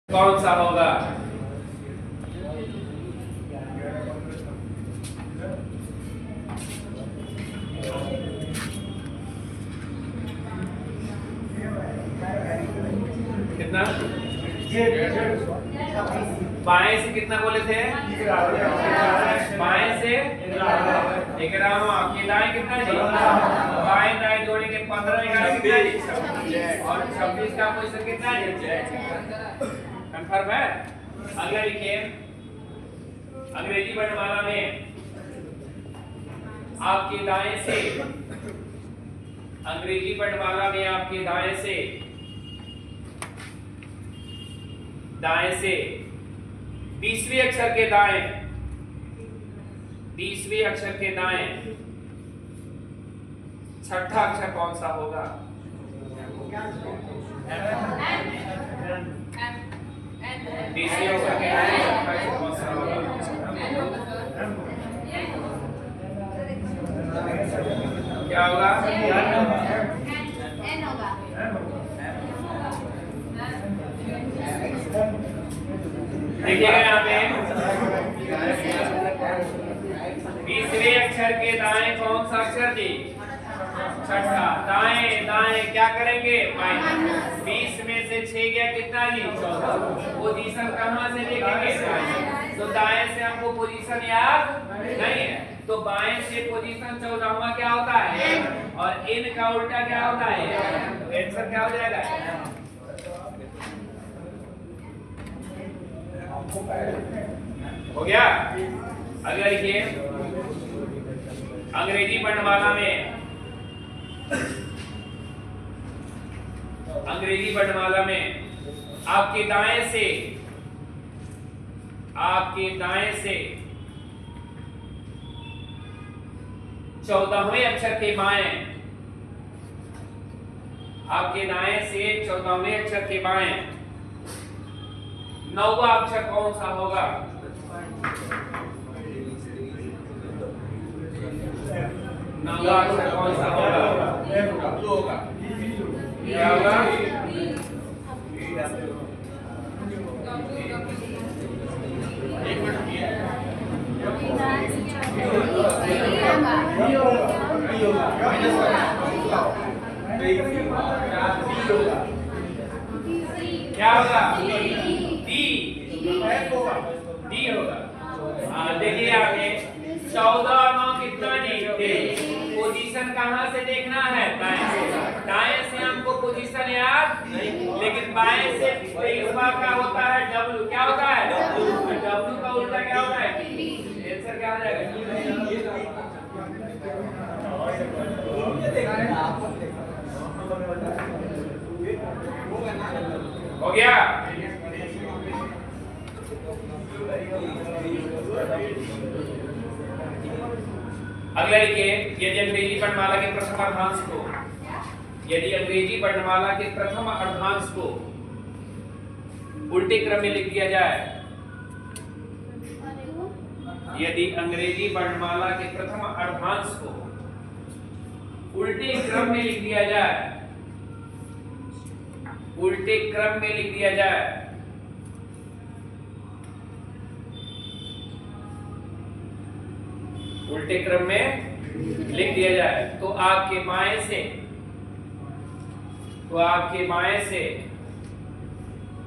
कौन सा होगा? कितना? बाएं से कितना बोले थे? बाएं से 11वां। दाएं कितना जी? बाएं दाएं जोड़ेंगे 15 11 कितना जी? 26। और 26 का पोजीशन कितना है? कंफर्म है? अगला लिखिए, अंग्रेजी वर्णमाला में आपके दाएं से, अंग्रेजी वर्णमाला में आपके दाएं से 20वें अक्षर के दाएं, 20वें अक्षर के दाएं छठा अक्षर कौन सा होगा? तीसरे अक्षर के दाएं छठा अक्षर कौन सा होगा? क्या होगा? एन होगा। देखिएगा यहाँ पे 20वें अक्षर के दाएं कौन सा अक्षर जी? छठा। दाएं दाएं क्या करेंगे? माइनस। 20 में से 6 गया कितना जी? 14। पोजीशन कहां से देखेंगे? तो दाएं से हमको पोजीशन याद नहीं है, तो बाएं से पोजीशन 14वां क्या होता है? और इन का उल्टा क्या होता है? आंसर क्या हो जाएगा? हो गया? अगला लिखिए, अंग्रेजी वर्णमाला में, अंग्रेजी वर्णमाला में आपके दाएं से, आपके दाएं से 14वें अक्षर के बाएं, आपके दाएं से 14वें अक्षर के बाएं 9वां अक्षर कौन सा होगा? 9वां अक्षर कौन सा होगा? क्या होगा? क्या होगा? डी होगा। देखिए आगे 14 और 9 कितना जी? पोजीशन कहां से देखना है? दाएं से। दाएं से हमको पोजीशन याद नहीं, लेकिन बाएं से इस बार का होता है डब्ल्यू। क्या होता है? डब्ल्यू का उल्टा क्या होता है? आंसर क्या हो जाएगा? हो गया? अगला लिखिए, यदि अंग्रेजी वर्णमाला के प्रथम अर्धांश को, यदि अंग्रेजी वर्णमाला के प्रथम अर्धांश को उल्टे क्रम में लिख दिया जाए, यदि अंग्रेजी वर्णमाला के प्रथम अर्धांश को उल्टे क्रम में लिख दिया जाए, उल्टे क्रम में लिख दिया जाए, उल्टे क्रम में लिख दिया जाए, तो आपके बाएं से, तो आपके बाएं से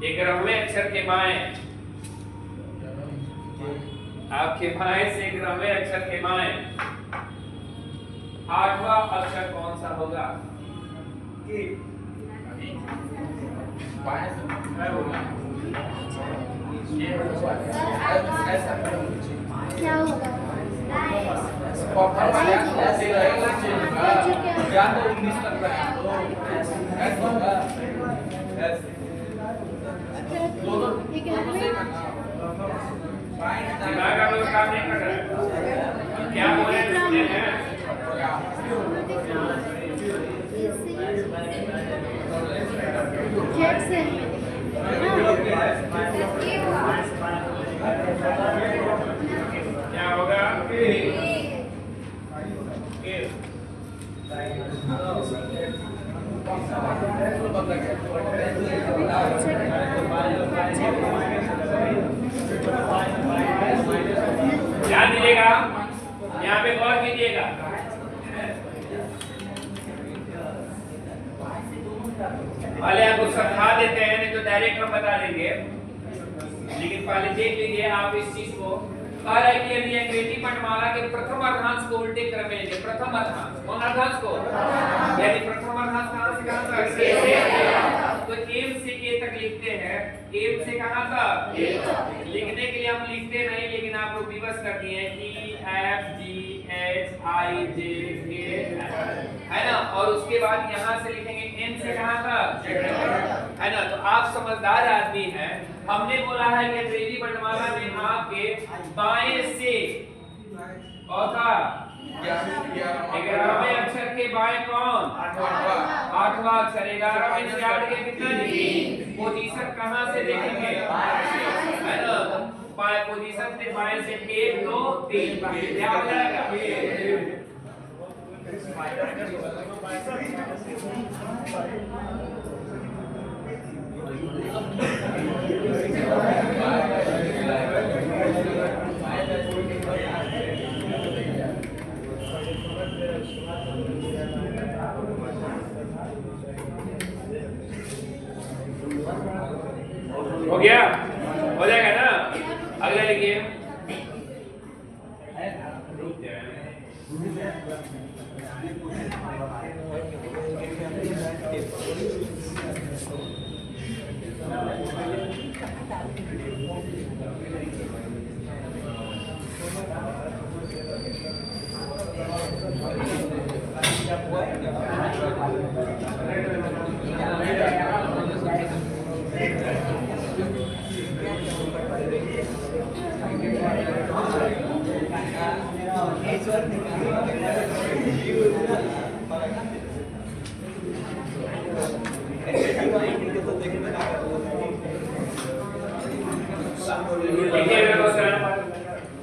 11वें अक्षर के बाएं, आपके बाएं से 11वें अक्षर के बाएं 8वां अक्षर कौन सा होगा? क्या होगा? दिमाग आप लोग काम नहीं कर रहे हैं। क्या बोले सुने हैं? क्या होगा? अच्छा ध्यान दीजिएगा, यहाँ पे गौर कीजिएगा। पहले आपको समझा देते हैं, नहीं तो डायरेक्ट हम बता देंगे, लेकिन पहले देख लीजिए आप इस चीज को। कह रहा है कि यदि अंग्रेजी वर्णमाला के प्रथम अर्धांश को उल्टे क्रम में लिखे, प्रथम अर्धांश, कौन अर्धांश को, यदि प्रथम अर्धांश कहां से कहां तक, तो एम से ए तक लिखते हैं। एम से कहां तक, लिखने के लिए हम लिखते नहीं, लेकिन आप लोग विवश करती हैं ई F G H I J के, है ना, और उसके बाद यहां से लिखेंगे एन से कहां तक, है ना। तो आप समझदार आदमी हैं। हमने बोला है कि अंग्रेजी वर्णमाला में आपके बाएं से औथा 11वें अक्षर के बाएं कौन, 8वां अक्षर। 11 में से 8 के कितना जी, पोजीशन कहां से देखेंगे, है ना, बाएं पोजीशन से बाएं से 1 2 3 क्या हो जाएगा। हो गया, हो जाएगा ना। अगला लिखिए,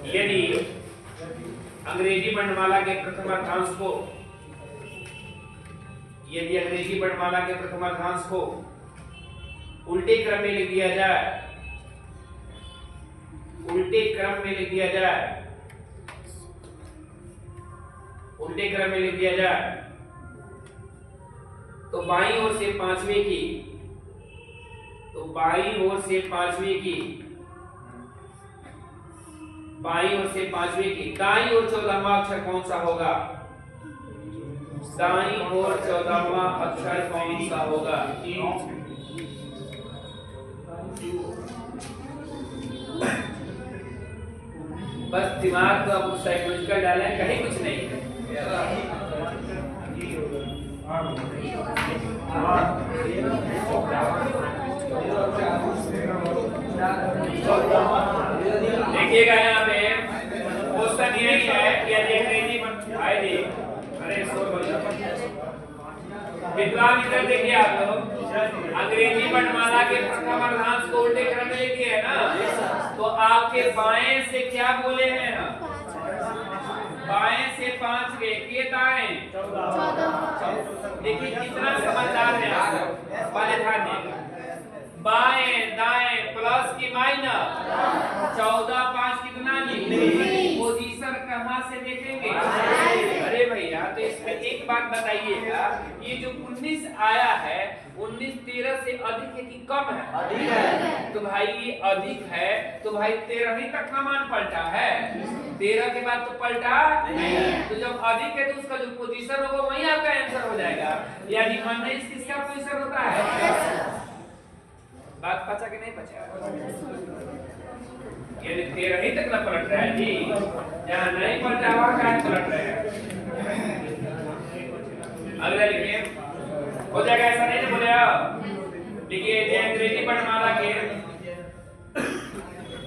यदि अंग्रेजी वर्णमाला के प्रथम अर्धांश को, यदि अंग्रेजी वर्णमाला के प्रथम अर्धांश को उल्टे क्रम में लिख दिया जाए, उल्टे क्रम में लिख दिया जाए, उल्टे क्रम में लिख दिया जाए, तो बाईं ओर से पांचवें की, तो बाईं ओर से पांचवें की, बाईं ओर से पांचवें की दाईं ओर 14वां अक्षर कौन सा होगा, दाईं ओर 14वां अक्षर कौन सा होगा। बस दिमाग को आप साइकोलॉजिकल डालें, कहीं कुछ नहीं है। देखिएगा यहाँ पे क्वेश्चन यही है कि अंग्रेजी अरे विद्वान इधर देखिए आप लोग, अंग्रेजी वर्णमाला के प्रथम अर्धांश को उल्टे क्रम में लिखिए है ना, तो आपके बाएं से क्या बोले हैं ना, बाएं से पांचवें के दाएं 14। देखिए कितना समझदार है आप, पहले ध्यान दीजिए, बाएं दाएं प्लस की माइनस 14 5 कितना जी, पोजीशन कहां से देखेंगे। अरे भैया तो इसमें एक बात बताइएगा, ये जो 19 आया है 19 13 से अधिक है कि कम है, तो भाई ये अधिक है, तो भाई 13 ही तक का मान पलटा है, 13 के बाद तो पलटा नहीं। तो जब अधिक है तो उसका जो पोजीशन होगा वही आपका आंसर हो जाएगा, यानी 19 किसका पोजीशन होता है। बात पचा कि नहीं पचा, ये 13 ही तक ना पलट रहा है जी, जहाँ नहीं पलटा हुआ कहाँ पलट रहा है। अगला लिखिए, हो जाएगा, ऐसा नहीं ना बोले आप। देखिए ये अंग्रेजी वर्णमाला के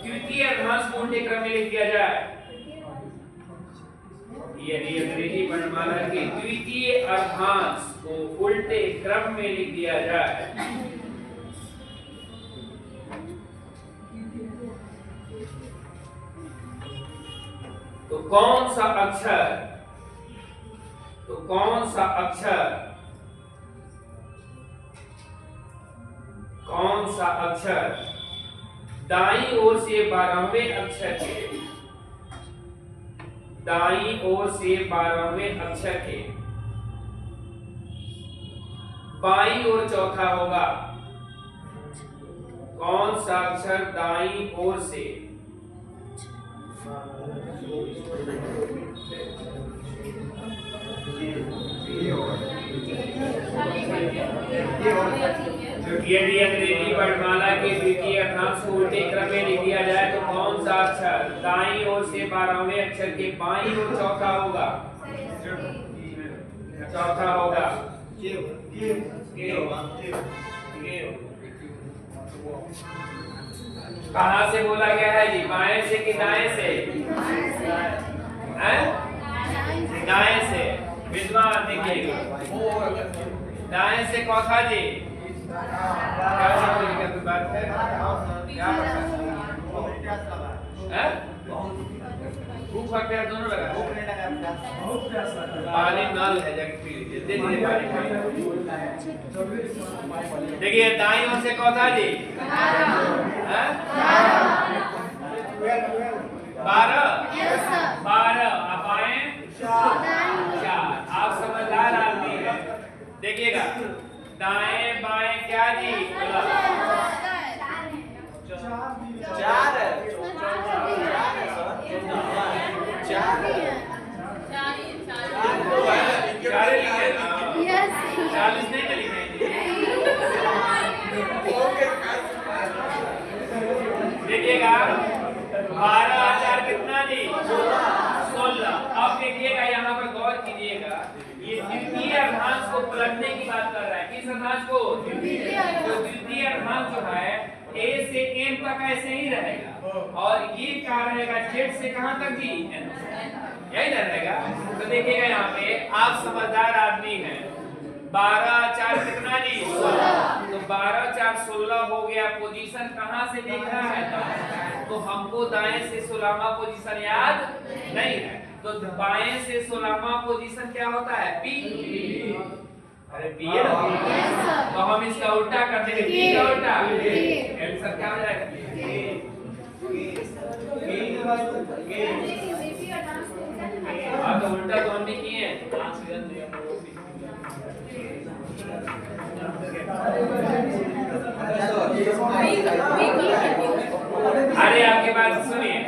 द्वितीय अर्धांश को उल्टे क्रम में लिख दिया जाए, यदि अंग्रेजी वर्णमाला के द्वितीय अर्धांश को उल्टे क्रम में लिख दिया जाए, तो कौन सा अक्षर, तो कौन सा अक्षर, कौन सा अक्षर दाईं ओर से 12वें अक्षर के, दाईं ओर से 12वें अक्षर के बाईं ओर चौथा होगा। कौन सा अक्षर दाईं ओर से यदि अंग्रेजी वर्णमाला के द्वितीय अक्षरांश को उल्टे क्रम में लिख दिया जाए तो कौन सा अक्षर दाईं ओर से 12वें अक्षर के बाईं ओर चौथा होगा? चौथा होगा। कहां से बोला गया है जी? बाएं से कि दाएं से? दाएं से। विद्वान देखिएगा, दाएं से कौन था जी? क्या बात है? क्या भूख वगैरह दोनों लगा? पानी नल है, जाके पी लीजिए। दे दीजिए पानी। देखिए दाईं ओर से कौन था जी? 12। 12। आप आए 4। आप समझदार आदमी है। देखिएगा दाएं बाएं क्या जी? 4 है। 4 लिखे ना? 40 नहीं लिखे। देखिएगा 12 और 4 कितना जी? 16। अब देखिएगा यहाँ पर गौर कीजिएगा, ये द्वितीय अर्धांश को पलटने की बात कर रहा है। किस अर्धांश को? द्वितीय अर्धांश जो है A से M तक ऐसे ही रहेगा, और ये क्या रहेगा? Z से कहां तक जी? यही रहेगा। तो देखिएगा यहाँ पे आप समझदार आदमी हैं। 12 4 कितना जी? 16। तो 12 4 16 हो गया। पोजीशन कहां से देख रहा है? तो हमको दाएं से 16वां पोजीशन याद नहीं है, तो बाएं से 16वां पोजीशन क्या होता है? P। अरे P है ना? तो हम इसका उल्टा कर देंगे। P का उल्टा आंसर क्या हो जाएगा? हाँ तो उल्टा तो हम भी किए हैं। अरे आपके पास सुनिए,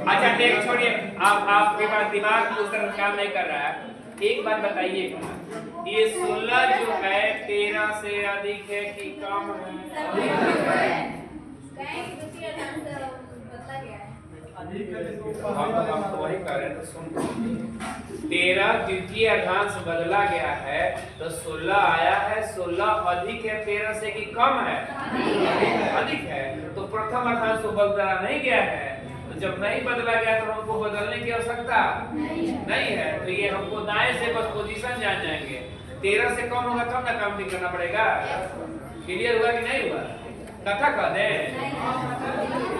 अच्छा टेक छोड़िए, आपके पास दिमाग उस तरह काम नहीं कर रहा है। एक बात बताइए, ये 16 जो है 13 से अधिक है कि कम है? हम तो वही कर रहे हैं, तो सुन। 13 द्वितीय अर्धांश बदला गया है तो 16 आया है। 16 अधिक है 13 से कि कम है? अधिक है। तो प्रथम अर्धांश तो बदला नहीं गया है, तो जब नहीं बदला गया तो हमको बदलने की आवश्यकता नहीं है। तो ये हमको दाएं से बस पोजीशन जान जाएंगे। 13 से कम होगा तब ना काम भी करना पड़ेगा। क्लियर हुआ कि नहीं हुआ? कथा कह दे?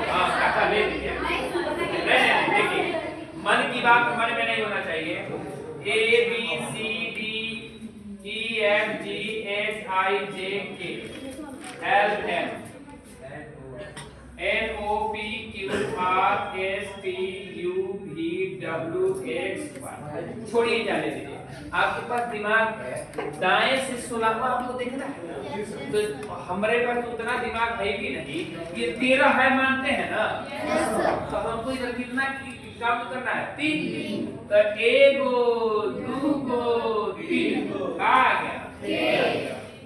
हाँ कथा ले लीजिए। नहीं देखिए, मन की बात मन में नहीं होना चाहिए। A B C D E F G H I J K L M N O P Q R S T U V W X Y। छोड़िए जाने दीजिए, आपके पास दिमाग है। दाएं से 16वां आपको देखना है, तो हमारे पास उतना दिमाग है भी नहीं। ये 13 है मानते हैं ना? तो हमको इधर कितना काम करना है? 3। तो 1 2 3 आ गया।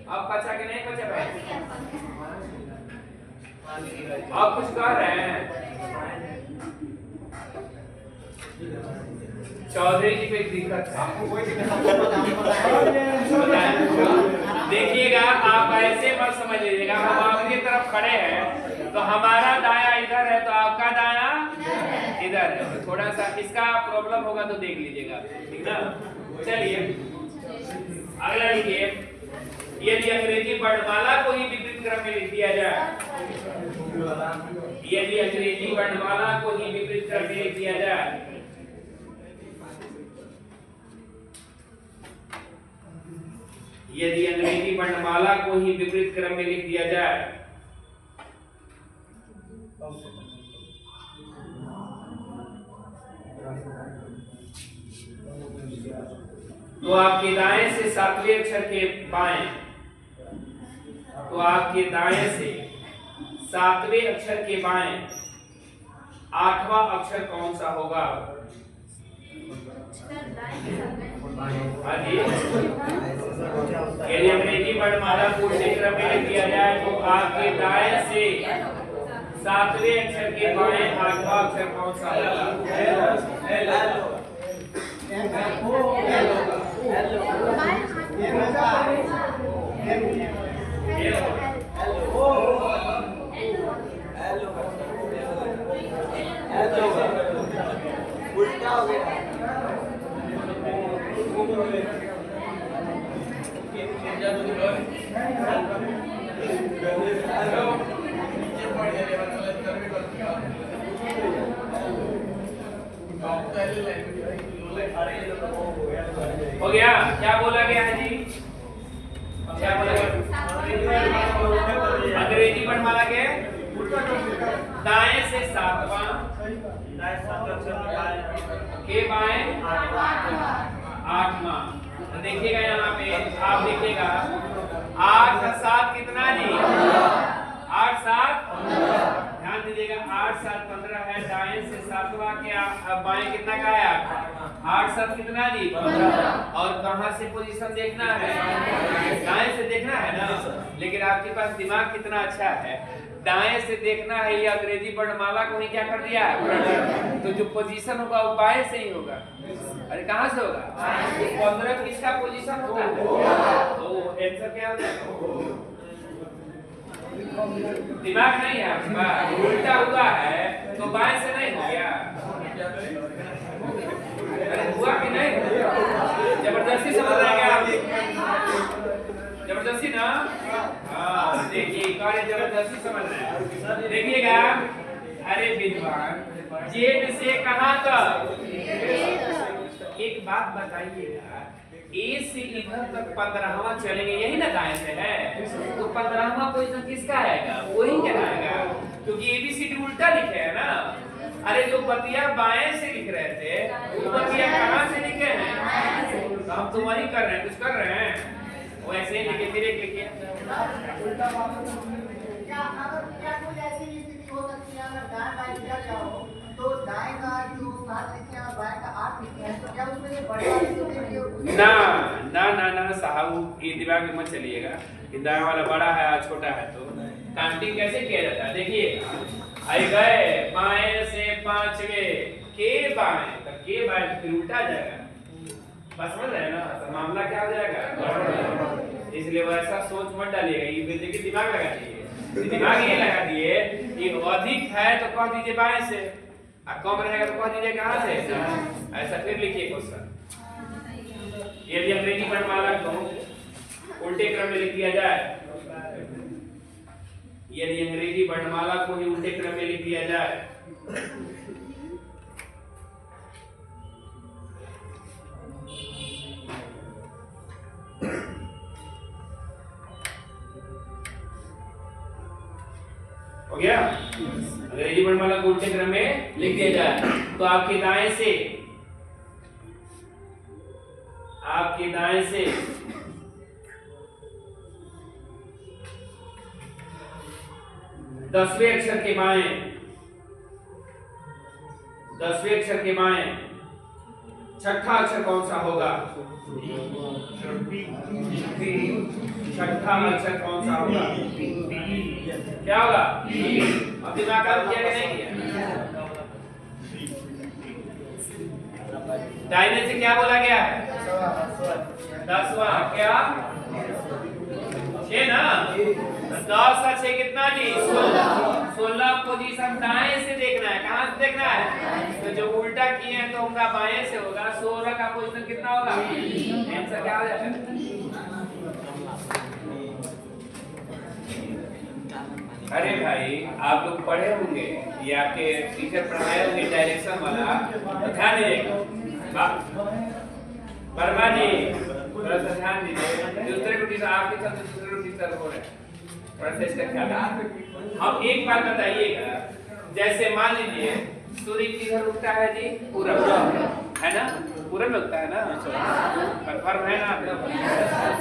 अब बचा के नहीं बचा भाई? आप कुछ कर रहे हैं? चौधरी जी को एक दिक्कत है। देखिएगा आप ऐसे मत समझ लीजिएगा, हम आपकी तरफ खड़े हैं तो हमारा दाया इधर है तो आपका दाया इधर है। थोड़ा सा इसका प्रॉब्लम होगा तो देख लीजिएगा, ठीक ना? चलिए अगला लिखिए। यदि अंग्रेजी वर्णमाला को ही विपरीत क्रम में लिख दिया जाए, यदि अंग्रेजी वर्णमाला को ही विपरीत क्रम में लिख दिया जाए, यदि अंग्रेजी वर्णमाला को ही विपरीत क्रम में लिख दिया जाए तो आपके दाएं से सातवें अक्षर के बाएं, तो आपके दाएं से सातवें अक्षर के बाएं आठवां अक्षर कौन सा होगा? यदि अंग्रेजी वर्णमाला को क्रम में लिख दिया जाए तो आपके दाएं से सातवें अक्षर के बाएं आठवां अक्षर कौन सा होगा? उल्टा हो गया। हो गया? क्या बोला गया है जी? क्या बोला गया? अंग्रेजी वर्णमाला के दाएं से सातवां के बाएं आठवां। तो देखिएगा यहाँ पे आप देखिएगा 8 और 7 कितना जी? 8 7 ध्यान दीजिएगा 8 7 15 है। दाएं से सातवां के बाएं कितना का है? 8 7 कितना जी? 15। और कहाँ से पोजीशन देखना है? दाएं से देखना है ना। लेकिन आपके पास दिमाग कितना अच्छा है, दाएं से देखना है। ये अंग्रेजी वर्णमाला को ही क्या कर दिया है? तो जो पोजीशन होगा वो बाएं से ही होगा। अरे कहाँ से होगा? 15 किसका पोजीशन होगा? तो आंसर क्या हो जाएगा? दिमाग नहीं है आपके पास, उल्टा हुआ है तो बाएं से नहीं हो गया। अरे हुआ कि नहीं? जबरदस्ती समझ रहे हैं आप? जबरदस्ती ना? हाँ देखिए कार्य जबरदस्ती समझ रहे हैं। देखिएगा, अरे विद्वान जेब से कहाँ तक? एक बात बताइएगा, ए से इधर तक 15वां चलेंगे, यही ना दाएं से है, तो 15वां पोजीशन किसका आएगा? वही कहलाएगा, क्योंकि एबीसीडी उल्टा लिखे है ना। अरे जो बतिया बाएं से लिख रहे थे वो बतिया कहाँ से लिखे हैं? तो हम तो वही कर रहे हैं, कुछ कर रहे हैं वैसे ही लिखे। फिर एक लिखिए तो दाएं का जो 7 लिखे हैं और बाएं का 8 लिखे हैं, तो क्या उसमें ये बड़े वाले से देखिए? ना ना ना ना साहब, ये दिमाग में मत चलिएगा कि दाएं वाला बड़ा है और छोटा है। तो काउंटिंग कैसे किया जाता है? देखिए आई गए बाएं से 5वें के बाएं, तो के बाएं फिर उल्टा जाएगा। बस समझ रहे हैं ना? तो मामला क्या हो जाएगा? इसलिए वैसा सोच मत डालिएगा। ये देखिए दिमाग लगा दीजिए, दिमाग ये लगा दिए कि अधिक है तो कह दीजिए बाएं से, और कम रहेगा तो कह दीजिए कहाँ से? ऐसा फिर लिखिए क्वेश्चन। यदि अंग्रेजी वर्णमाला को उल्टे क्रम में लिख दिया जाए, यदि अंग्रेजी वर्णमाला को ही उल्टे क्रम में लिख दिया जाए, हो गया? अंग्रेजी वर्णमाला को उल्टे क्रम में लिख दिया जाए तो आपके दाएं से 10वें अक्षर के बाएं छठा अक्षर कौन सा होगा? छठा अक्षर कौन सा होगा? क्या होगा? अब दिमाग का किया कि नहीं किया? दाहिने से क्या बोला गया है? 10वां। क्या 6 ना? 10 और 6 कितना जी? 16 पोजीशन दाएं से देखना है। कहां से देखना है? तो जो उल्टा किए हैं तो उनका बाएं से होगा। 16 का पोजीशन कितना होगा? आंसर क्या हो जाएगा? अरे भाई आप लोग पढ़े होंगे, ये आपके टीचर पढ़ाए होंगे डायरेक्शन वाला, तो ध्यान दीजिएगा। वर्मा जी थोड़ा सा ध्यान दीजिए। दूसरे को टीचर आपके साथ दूसरे को टीचर हो रहे हैं, थोड़ा सा इसका ख्याल। अब एक बात बताइएगा, जैसे मान लीजिए सूर्य किधर उगता है जी? पूरब, है ना? पूरब में उगता है ना? कंफर्म है ना?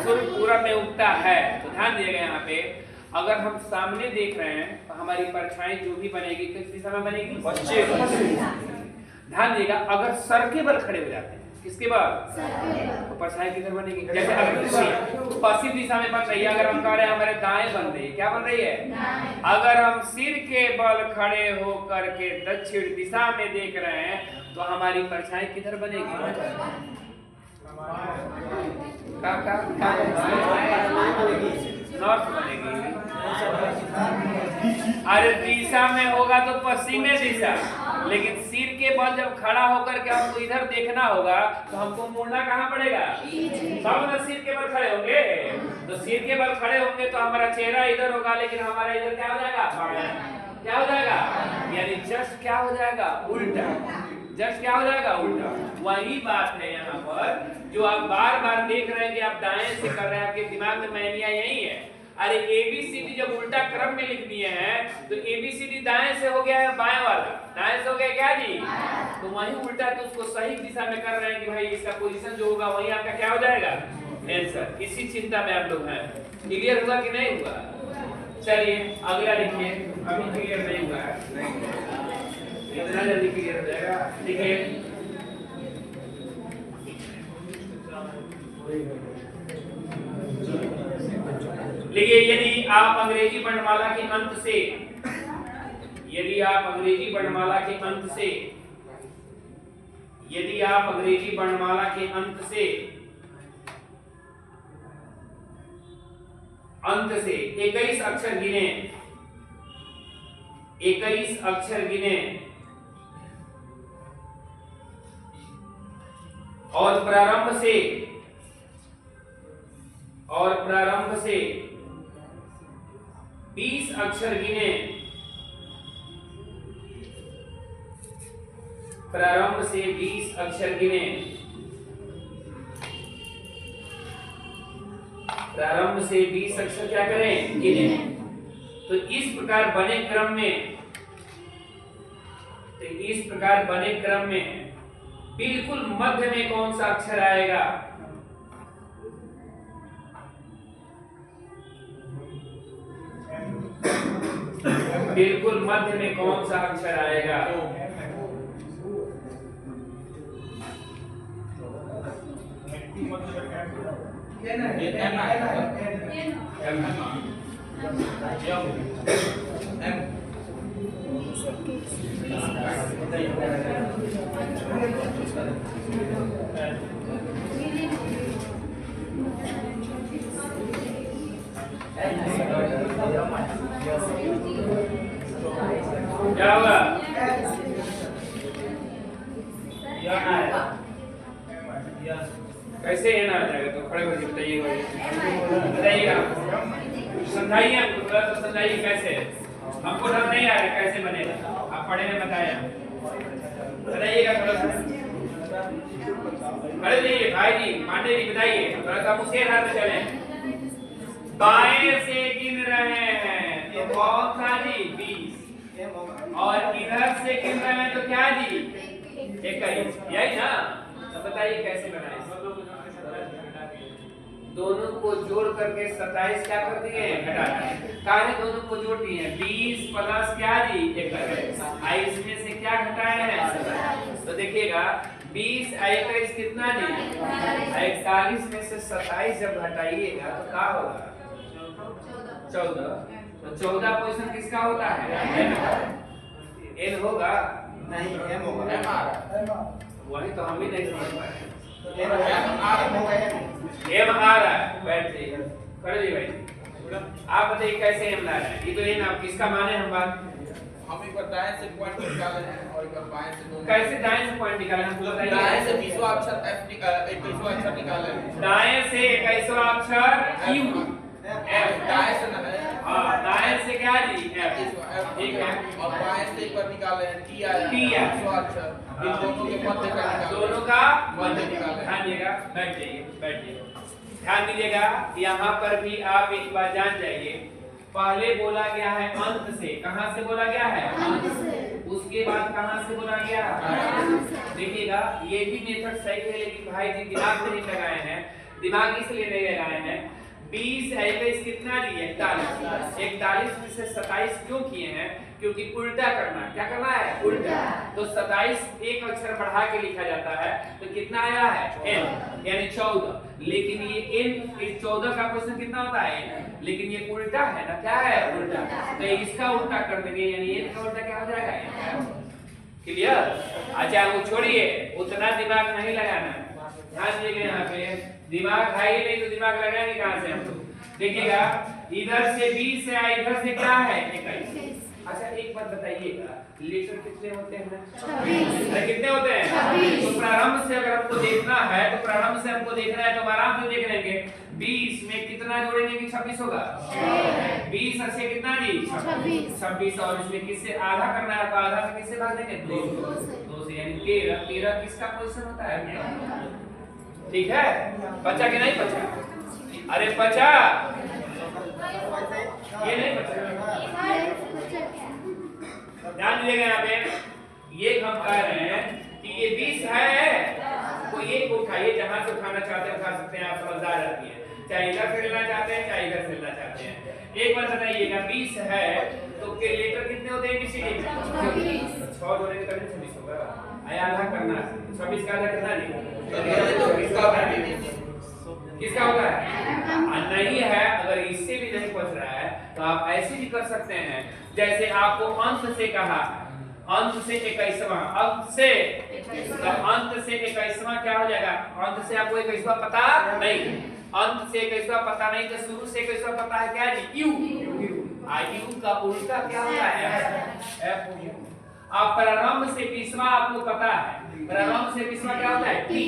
सूर्य पूरब में उगता है। तो ध्यान दिएगा यहाँ पे, अगर हम सामने देख रहे हैं तो हमारी परछाई जो भी बनेगी किस दिशा में बनेगी? पश्चिम। ध्यान दिएगा, अगर सर के बल खड़े हो जाते हैं, किसके बल? तो परछाई किधर बनेगी? जैसे अगर पश्चिम दिशा में बन रही है, अगर हम कह रहे हैं हमारे दाएं बन रही है, क्या बन रही है? अगर हम सिर के बल खड़े होकर के दक्षिण दिशा में देख रहे हैं तो हमारी परछाई किधर बनेगी? नॉर्थ बनेगी। अरे दिशा में होगा तो पश्चिमी दिशा, लेकिन सिर के बल जब खड़ा होकर के हमको इधर देखना होगा तो हमको मुड़ना कहाँ पड़ेगा? सब ना सिर के बल खड़े होंगे, तो सिर के बल खड़े होंगे तो हमारा चेहरा इधर होगा, लेकिन हमारा इधर क्या हो जाएगा? क्या हो जाएगा? यानी जस्ट क्या हो जाएगा? उल्टा। जस्ट क्या हो जाएगा? उल्टा। वही बात है यहाँ पर, जो आप बार बार देख रहे हैं कि आप दाएं से कर रहे हैं, आपके दिमाग में मैनिया यही है। अरे ABCD जब उल्टा क्रम में लिख दिए हैं तो ABCD दाएं से हो गया है बाएं वाला, दाएं से हो गया क्या जी? तो वही उल्टा तो उसको सही दिशा में कर रहे हैं कि भाई इसका पोजीशन जो होगा वही आपका क्या हो जाएगा? आंसर। इसी चिंता में आप लोग हैं। क्लियर हुआ कि नहीं हुआ? चलिए अगला लिखिए। अभी क्लियर नहीं हुआ है, इतना जल्दी क्लियर हो जाएगा। देखिए देखिए, यदि आप अंग्रेजी वर्णमाला के अंत से, यदि आप अंग्रेजी वर्णमाला के अंत से, यदि आप अंग्रेजी वर्णमाला के अंत से 21 अक्षर गिने, 21 अक्षर गिने और प्रारंभ से 20 अक्षर गिने, प्रारंभ से 20 अक्षर गिने, प्रारंभ से 20 अक्षर क्या करें? गिने। तो इस प्रकार बने क्रम में, बिल्कुल मध्य में कौन सा अक्षर आएगा? बिल्कुल मध्य में कौन सा अक्षर आएगा? क्या होगा? कैसे है ना आ जाएगा? तो खड़े होकर बताइएगा, बताइएगा, समझाइए हमको, थोड़ा तो समझाइए कैसे। हमको डर नहीं आ रहा है कैसे बनेगा, आप पढ़े में बताया, बताइएगा थोड़ा सा। खड़े रहिए भाई जी, पांडे जी बताइए, थोड़ा सा उसी हाथ में चले। बाएं से गिन रहे हैं तो कौन सा जी? 20। और इधर से गिन रहे हैं तो क्या जी? 21। यही ना? तो बताइए कैसे बनाए? दोनों को जोड़ करके 27 क्या कर दिए? घटा दिए। काहे दोनों को जोड़ दिए? 20 प्लस क्या जी? 21। इसमें से क्या घटाए हैं? 27। तो देखिएगा 20 और 21 कितना जी? 41 में से 27 जब घटाइएगा तो क्या होगा? 14। तो 14 पोजीशन किसका होता है? एन होगा? नहीं, एम होगा। वही तो हम भी नहीं समझ पाए। एम आ रहा है। बैठ जाइए, खड़े जाइए भाई। आप बताइए कैसे एम ला रहे हैं? ये तो एन आप किसका माने? हम बात हम एक बार दाएं से पॉइंट निकाले हैं और एक बार बाएं से दोनों। कैसे दाएं से पॉइंट निकाले हैं? बताइए। दाएं से 20वां अक्षर F 21वां अक्षर निकाले हैं। दाएं से 21वां अक्षर Q, F दाएं से ना है। हाँ दाएं से क्या जी? F। ठीक है। और बाएं से एक बार निकाले हैं T आया। T आया। 20वां अक्षर इन दोनों के मध्य का निकाले। दोनों का मध्य निकाले। ध्यान दीजिएगा, बैठ जाइए, बैठ जाइए। ध्यान दीजिएगा, यहाँ पर भी आप एक बात जान जाइए, पहले बोला गया है अंत से। कहाँ से बोला गया है? अंत से। ये बात कहाँ से बोला गया? देखिएगा ये भी मेथड सही है, लेकिन भाई जी दिमाग नहीं लगाए हैं। दिमाग इसलिए नहीं लगाए हैं, 20 है 21 कितना जी? 41। 41 में से 27 क्यों किए हैं? क्योंकि उल्टा करना। क्या करना है? उल्टा। तो 27 एक अक्षर बढ़ा के लिखा जाता है, तो कितना आया है? n, यानी 14। लेकिन ये n इस 14 का क्वेश्चन कितना होता है? n। लेकिन ये उल्टा है ना, क्या है? उल्टा। तो इसका उल्टा कर देंगे, यानी n का उल्टा क्या हो जाएगा? क्लियर? अच्छा वो छोड़िए, उतना दिमाग नहीं लगाना। ध्यान दीजिएगा, यहाँ पे दिमाग है ही नहीं तो दिमाग लगाएंगे कहाँ से हम लोग? देखिएगा इधर से 20 है, इधर से क्या है? 21। अच्छा एक बात बताइएगा, लेटर कितने होते हैं? 26। कितने होते हैं? 26। तो प्रारंभ से अगर हमको देखना है, तो प्रारंभ से हमको देखना है तो आराम से देख लेंगे। 20 में कितना जोड़ेंगे कि 26 होगा? 20 से कितना जी? 26। और इसमें किससे आधा करना है, तो आधा में किससे भाग देंगे? 2 से, यानी 13। 13 किसका पोजीशन होता है? ठीक है, बचा कि नहीं बचा? अरे बचा, ये नहीं बचा। ध्यान दीजिएगा, यहाँ पे ये हम कह रहे हैं कि ये 20 है, तो ये उठाइए, जहां से उठाना चाहते हैं उठा सकते हैं। आप समझदार आदमी हैं, चाहे इधर से लेना चाहते हैं चाहे इधर से लेना चाहते हैं। एक बात बताइएगा, 20 है तो के लेटर कितने होते हैं एबीसीडी में? 6 जोड़े के तभी 26 होगा। आधा करना है, 26 का आधा कितना किसका होता है? नहीं है। अगर इससे भी नहीं बच रहा है तो आप ऐसे भी कर सकते हैं, जैसे आपको अंत से कहा, अंत से 21वां, अंत से 21वां क्या हो जाएगा? अंत से आपको 21वां पता नहीं, अंत से 21वां पता नहीं, तो शुरू से 21वां पता है क्या जी? यू। यू का उल्टा क्या होता है? एफ। आप प्रारंभ से 20वां आपको पता है, प्रारंभ से 20वां क्या होता है? टी।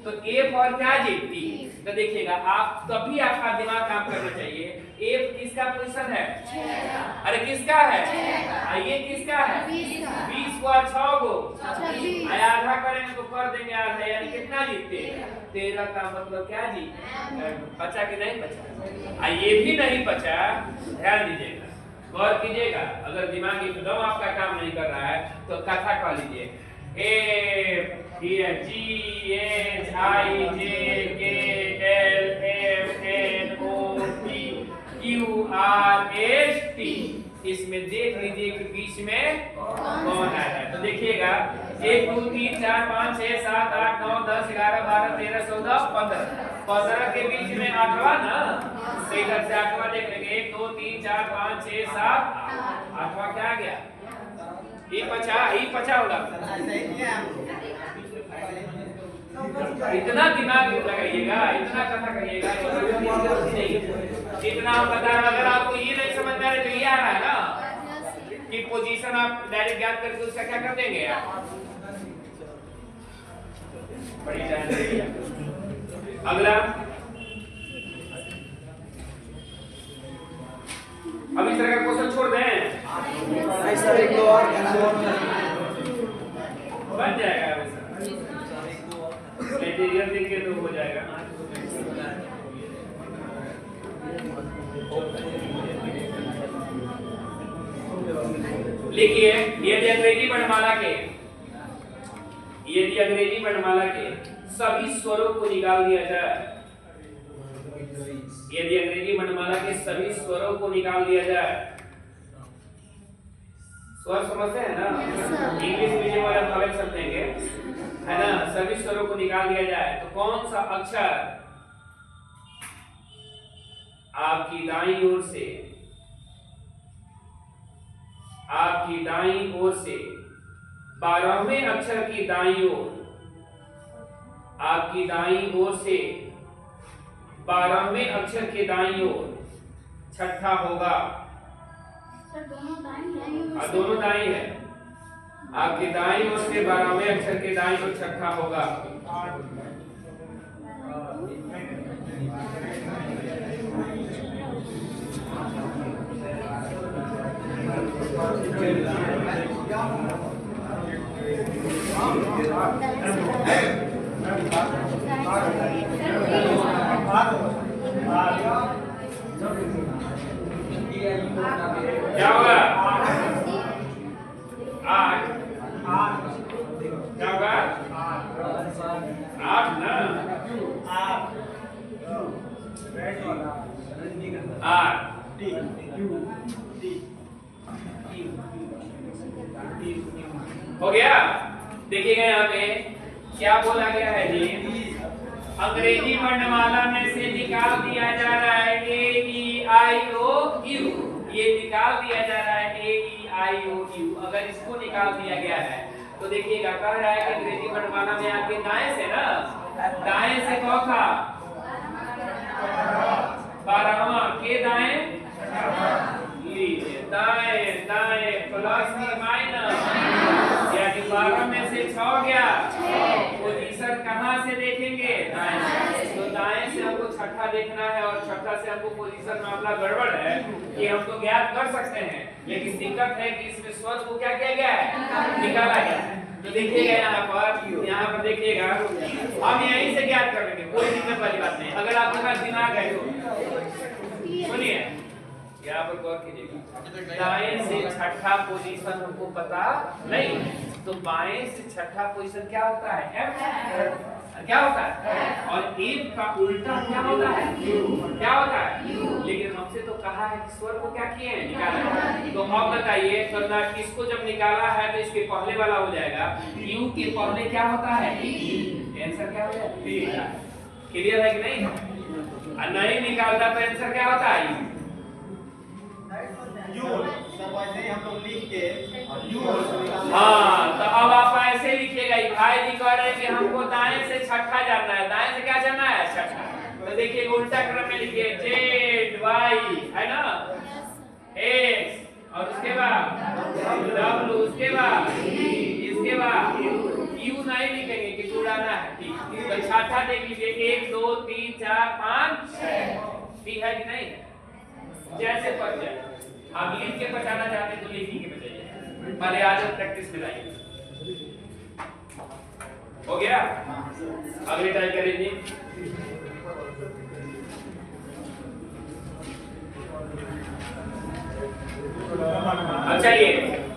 तो एफ और क्या जी? टी। तो देखिएगा आप तभी आपका दिमाग काम करना चाहिए। एफ किसका पोजीशन है? 6। अरे किसका है? ये किसका है? 20 को 6 को 26। आधा करेंगे तो कर देंगे आधा, यानी कितना जीतते? 13 का मतलब क्या जी? बचा कि नहीं बचा? ये भी नहीं बचा। ध्यान दीजिएगा, गौर कीजिएगा। अगर दिमाग एकदम आपका काम नहीं कर रहा है तो कथा कह लीजिए, ए G H I J K L M N O P Q R S T। इसमें देख लीजिए कि बीच में कौन है। तो देखिएगा 1 2 3 4 5 6 7 8 9 10 11 12 13 14 15। 15 के बीच में 8वां ना, तो इधर से 8वां देख लेंगे। 1 2 3 4 5 6 7 8वां क्या आ गया? ये 50 होगा। इतना दिमाग लगाइएगा, इतना कथा करिएगा, इतना हम बता रहे। अगर आपको ये नहीं समझ में आ रहा तो ये आ रहा है ना कि पोजीशन आप डायरेक्ट याद करके उसका क्या कर देंगे आप? बड़ी जान। अगला, अब इस तरह का क्वेश्चन छोड़ दें, बन जाएगा मटेरियल देख के तो हो जाएगा। लिखिए, यदि अंग्रेजी वर्णमाला के सभी स्वरों को निकाल दिया जाए, यदि अंग्रेजी वर्णमाला के सभी स्वरों को निकाल दिया जाए, स्वर समझते हैं ना? इंग्लिश मीडियम वाले अलग समझेंगे, है ना? सभी स्वरों को निकाल दिया जाए तो कौन सा अक्षर आपकी दाईं ओर से, आपकी दाईं ओर से 12वें अक्षर की दाईं ओर, आपकी दाईं ओर से 12वें अक्षर के दाईं ओर छठा होगा? दोनों दाईं है। आपके दाईं ओर से 12वें अक्षर के दाईं ओर छठा होगा। क्या होगा? 8 क्या होगा 8 ना 8 हो गया। देखिएगा यहाँ पे क्या बोला गया है जी, अंग्रेजी वर्णमाला में से निकाल दिया जा रहा है ए ई आई ओ यू, ये निकाल दिया जा रहा है ए ई आई ओ यू। अगर इसको निकाल दिया गया है तो देखिएगा कह रहा है कि अंग्रेजी वर्णमाला में आपके दाएं से ना, दाएं से कौन था 12वां के दाएं लीजिए, दाएं दाएं प्लस माइनस, यानी 12 में से 6 गया, पोजीशन कहां से देखेंगे दाएं से। तो दाएं से हमको छठा देखना है और छठा से हमको पोजीशन मामला गड़बड़ है कि हम तो ज्ञात कर सकते हैं, लेकिन दिक्कत है कि इसमें स्वर को क्या किया गया है, निकाला गया है। तो देखिएगा यहाँ पर देखिएगा हम यहीं से ज्ञात कर लेंगे, कोई दिक्कत वाली बात नहीं। अगर आपके पास दिमाग है तो सुनिए, यहाँ पर गौर कीजिएगा, दाएं से छठा पोजीशन हमको पता नहीं, तो बाएं से छठा पोजीशन क्या होता है F, क्या होता है, और F का उल्टा क्या होता है, क्या होता है। लेकिन हमसे तो कहा है कि स्वर को क्या किए हैं, निकाला है। तो अब बताइए, तो ना इसको जब निकाला है तो इसके पहले वाला हो जाएगा, U के पहले क्या होता है, आंसर क्या हो जाएगा, क्लियर है कि नहीं। नहीं निकालता तो आंसर क्या होता है, हाँ। तो अब आप ऐसे लिखिएगा, भाई जी कह रहे हैं कि हमको दाएं से छठा जानना है, दाएं से क्या जानना है, छठा। तो देखिए उल्टा क्रम में लिखिए, जेड वाई है ना, एक्स और उसके बाद डब्ल्यू, उसके बाद इसके बाद यू नहीं लिखेंगे कि जुड़ाना है, ठीक। तो छठा देख लीजिए, 1 2 3 4 5 6, ठीक है कि नहीं, जैसे पढ़ जाए। आप लिख के बचाना चाहते तो लिखने के बजाय पहले आज प्रैक्टिस में लाइए। हो गया, अगली ट्राई करेंगे। अच्छा ये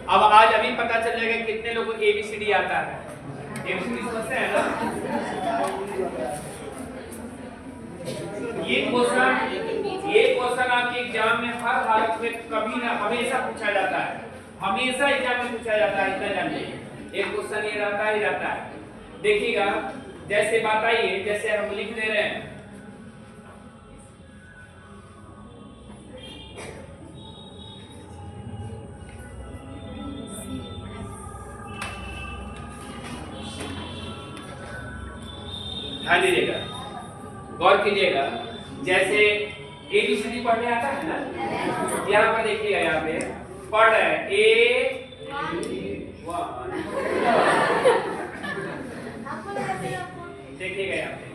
अब आज अभी पता चल जाएगा कितने लोगों को ABCD आता है। ABCD समझते हैं ना, ये क्वेश्चन आपके एग्जाम में हर हालत में कभी ना हमेशा पूछा जाता है, हमेशा एग्जाम में पूछा जाता है, इतना जान लीजिए। एक क्वेश्चन ये रहता ही रहता है। देखिएगा जैसे बात आई है, जैसे हम लिख दे रहे हैं, ध्यान दीजिएगा, गौर कीजिएगा। जैसे ABCD पढ़ने आता है ना, यहाँ पर देखिएगा, यहाँ पे पढ़ रहे हैं A 1, देखिएगा यहाँ पे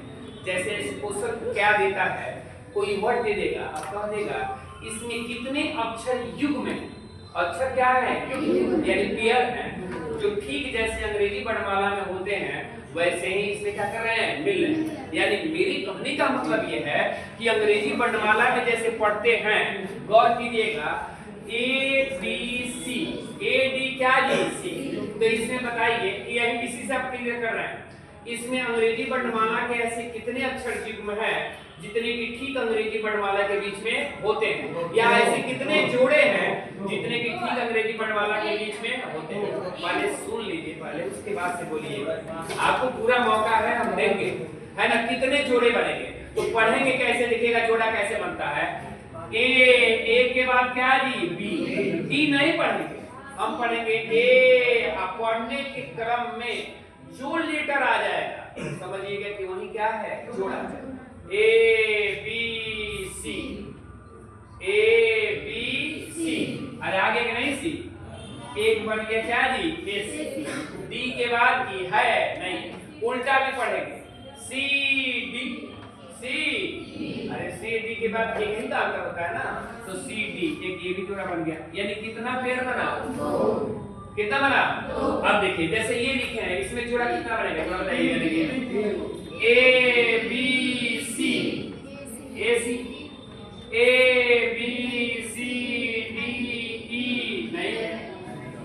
जैसे क्वेश्चन क्या देता है, कोई वर्ड दे देगा, अब कह देगा इसमें कितने अक्षर युग्म में, अक्षर क्या है, यानी पेयर है, जो ठीक जैसे अंग्रेजी वर्णमाला में होते हैं वैसे ही इसमें क्या कर रहे हैं, मिल रहे हैं। यानी मेरी कहने का मतलब ये है कि अंग्रेजी वर्णमाला में जैसे पढ़ते हैं, गौर कीजिएगा, ABC, AD क्या जी, C। तो इसमें बताइए, यही इसी से आप क्लियर कर रहे हैं, इसमें अंग्रेजी वर्णमाला के ऐसे कितने अक्षर युग्म हैं जितने कि ठीक अंग्रेजी वर्णमाला के बीच में होते हैं, या ऐसे कितने जोड़े हैं जितने कि ठीक अंग्रेजी वर्णमाला के बीच में होते हैं। पहले सुन लीजिए, पहले उसके बाद से बोलिएगा, आपको पूरा मौका है, हम देंगे, है ना, कितने जोड़े बनेंगे। तो पढ़ेंगे कैसे, देखिएगा जोड़ा कैसे बनता है। ए के बाद क्या जी, बी, डी नहीं पढ़ेंगे, हम पढ़ेंगे ए। पढ़ने के क्रम में जो लेटर आ जाएगा समझिएगा कि वही क्या है, जोड़ा है। ABC, ABC, अरे आगे के नहीं सी, एक बन गया क्या जी, AC। डी के बाद की है नहीं, उल्टा भी पढ़ेंगे, CD, C, अरे CD के बाद एक ही का अंतर होता है ना, तो CD, एक ये भी जोड़ा बन गया, यानी कितना पेयर बना, कितना बना। अब देखिए जैसे ये लिखे हैं, इसमें जोड़ा कितना बनेगा, बताइए। देखिए ABC, AC, ABCDE,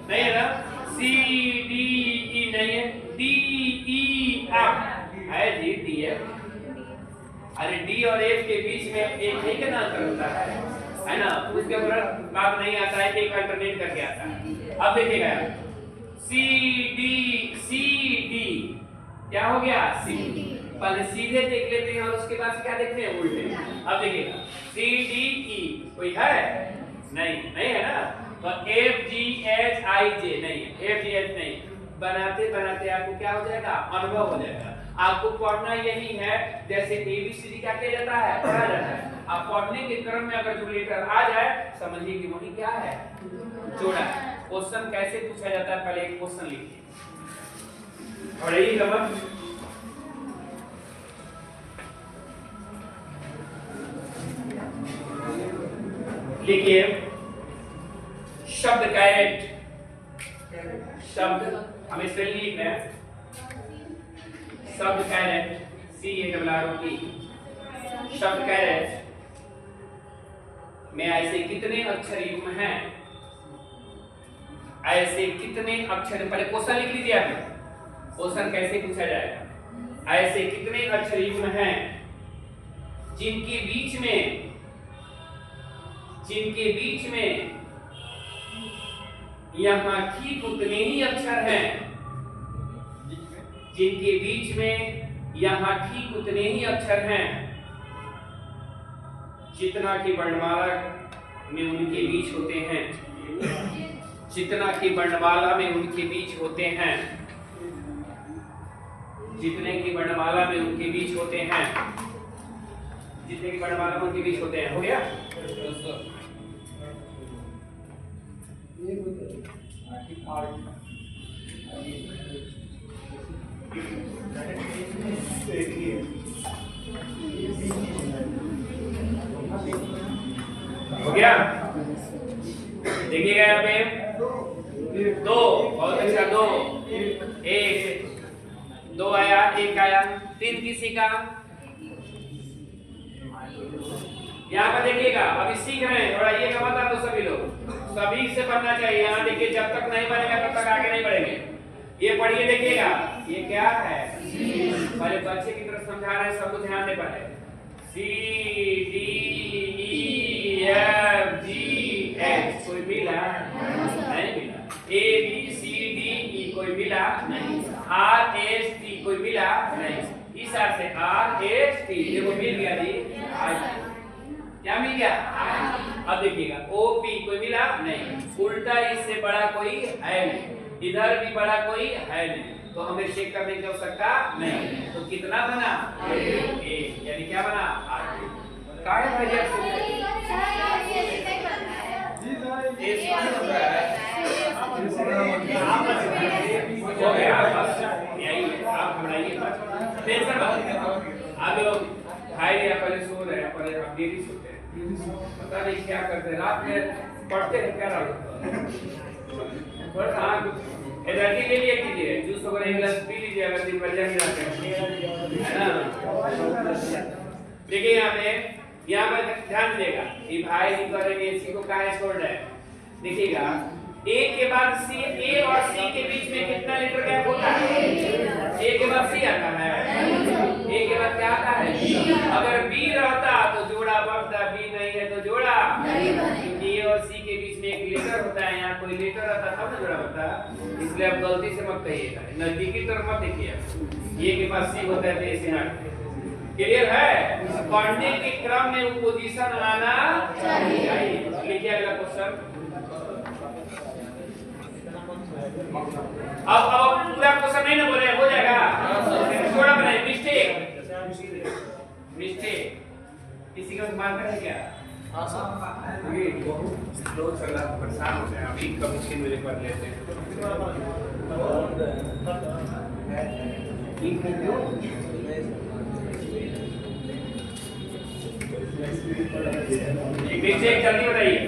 नहीं है ना, सी डी ई नहीं है, डी ई एफ है जी, डी एफ। अरे डी और एफ के बीच में एक ही का अंतर होता है ना, उसके ऊपर बात नहीं आता है, एक अल्टरनेट करके आता है। अब देखिएगा सी डी क्या हो गया, सी। पहले सीधे देख लेते हैं और उसके बाद क्या देखते हैं, उल्टे। अब देखिएगा सी डी ई कोई है नहीं है ना, तो F G H I J नहीं है, एफ जी एच नहीं। बनाते बनाते आपको क्या हो जाएगा, अनुभव हो जाएगा। आपको पढ़ना यही है, जैसे एबीसीडी क्या किया जाता है, पढ़ा जाता है। आप पढ़ने के क्रम में अगर जो लेटर आ जाए, समझिए कि वही क्या है, जोड़ा। क्वेश्चन कैसे पूछा जाता है, पहले एक क्वेश्चन लिखिए और यही समझ। लिखिए शब्द कैरेट, शब्द हमें स्पेलिंग लिखना है, शब्द कैरेट, CARROT, शब्द कैरेट में ऐसे कितने अक्षर युग्म हैं, ऐसे कितने अक्षर, पहले क्वेश्चन लिख लीजिए आपने, क्वेश्चन कैसे पूछा जाएगा। ऐसे कितने अक्षर युग्म हैं जिनके बीच में यहाँ ठीक उतने ही अक्षर हैं, जिनके बीच में यहाँ ठीक उतने ही अक्षर हैं जितना कि वर्णमाला में उनके बीच होते हैं, जितना कि वर्णमाला में उनके बीच होते हैं, जितने की वर्णमाला में उनके बीच होते हैं, जितने की वर्णमाला में उनके बीच होते हैं। हो गया? हो गया? देखिएगा यहाँ पे दो, बहुत अच्छा, दो, एक, दो आया, एक आया, तीन किसी का। यहाँ पर देखिएगा, अभी सीख रहे हैं थोड़ा, ये का बता दो सभी लोग, सभी से बनना चाहिए। यहाँ देखिए, जब तक नहीं बनेगा तब तक आगे नहीं बढ़ेंगे। ये पढ़िए, देखिएगा ये क्या है, पहले बच्चे की तरफ समझा रहे हैं, सबको ध्यान दे पाए। C D E F G H, कोई मिला नहीं, मिला। ए बी सी डी ई कोई मिला नहीं, आर एस टी कोई मिला नहीं। इस तरह से आर एस टी देखो मिल गया जी, क्या मिल गया। अब देखिएगा ओ पी कोई मिला नहीं, उल्टा इससे बड़ा कोई है नहीं, इधर भी बड़ा कोई है नहीं, तो हमें चेक करने की आवश्यकता नहीं। तो कितना बना, ए, यानी क्या बना, काय भाई पहले सो रहे हैं, पहले हम देरी सोते हैं, पता नहीं क्या करते हैं, रात में पढ़ते हैं क्या एनर्जी ले लिया कीजिए, जूस वगैरह एक गिलास पी लीजिए अगर दिन भर जम जाते हैं, है ना। देखिए यहाँ पर ध्यान देगा कि भाई करेंगे, इसी को कहाँ छोड़ रहे हैं। देखिएगा ए के बाद सी, ए और सी के बीच में कितना लीटर गैप होता है, ए के बाद सी आता है, ए के बाद क्या आता है, अगर बी रहता तो जोड़ा बढ़ता, बी नहीं है तो जोड़ा ए और सी के बीच में 1 लीटर होता है, यहाँ कोई लीटर रहता तब ना जोड़ा बढ़ता, इसलिए आप गलती से मत कहिएगा, नजदीकी तरफ मत देखिए, ए के बाद सी होता है तो ऐसे हट। क्लियर है? पढ़ने के क्रम में पोजीशन आना चाहिए। लिखिए अगला क्वेश्चन। अब पूरा क्वेश्चन नहीं ना बोले, हो जाएगा, थोड़ा बनाए, मिस्टेक किसी का मार्कर है क्या? हां सर, ये बहुत लोग चल रहा, परेशान हो गए, अभी कब इसके मेरे पर लेते हैं, ठीक है क्यों मिस्टेक जल्दी बताइए।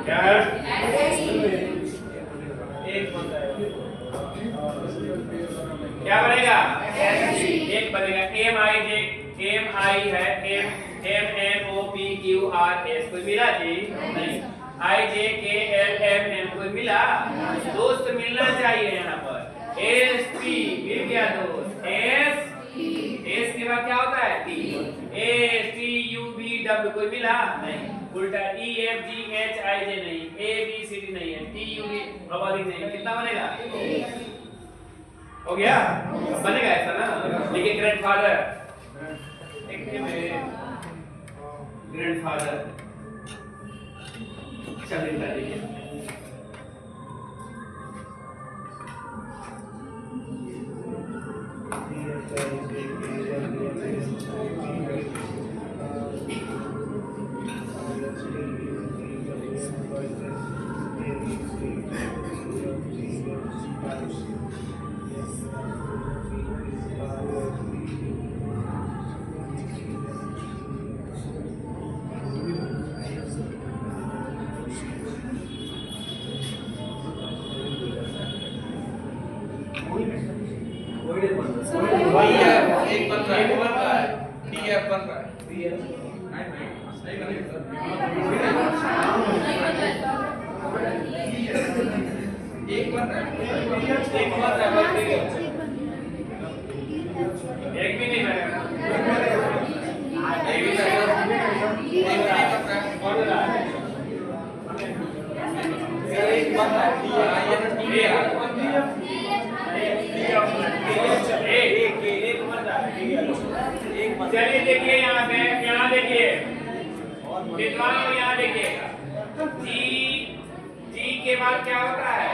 क्या है? एक क्या बनेगा? एक बनेगा M I J, M I है M M N O P Q R S, कोई मिला जी? नहीं। आई J K L M N, कोई मिला? दोस्त मिलना चाहिए यहाँ पर। एस पी मिल गया दोस्त, एस एस के बाद क्या होता है? T, A T U B W, कोई मिला? नहीं। उल्टा ई F G H I J नहीं, ए बी सी डी नहीं है, टी यू बी अवधिक नहीं, कितना बनेगा? हो गया? बनेगा ऐसा ना? देखिए ग्रैंडफादर, ग्रैंडफादर, चलिए देखिए एक बन रहा है, डीएफ बन रहा है, नहीं बनेगा एक बन रहा है, एक भी नहीं बनेगा, एक भी बन रहा है। चलिए देखिए यहाँ पे, यहाँ देखिए विद्वान, यहाँ देखिएगा जी, जी के बाद क्या होता है?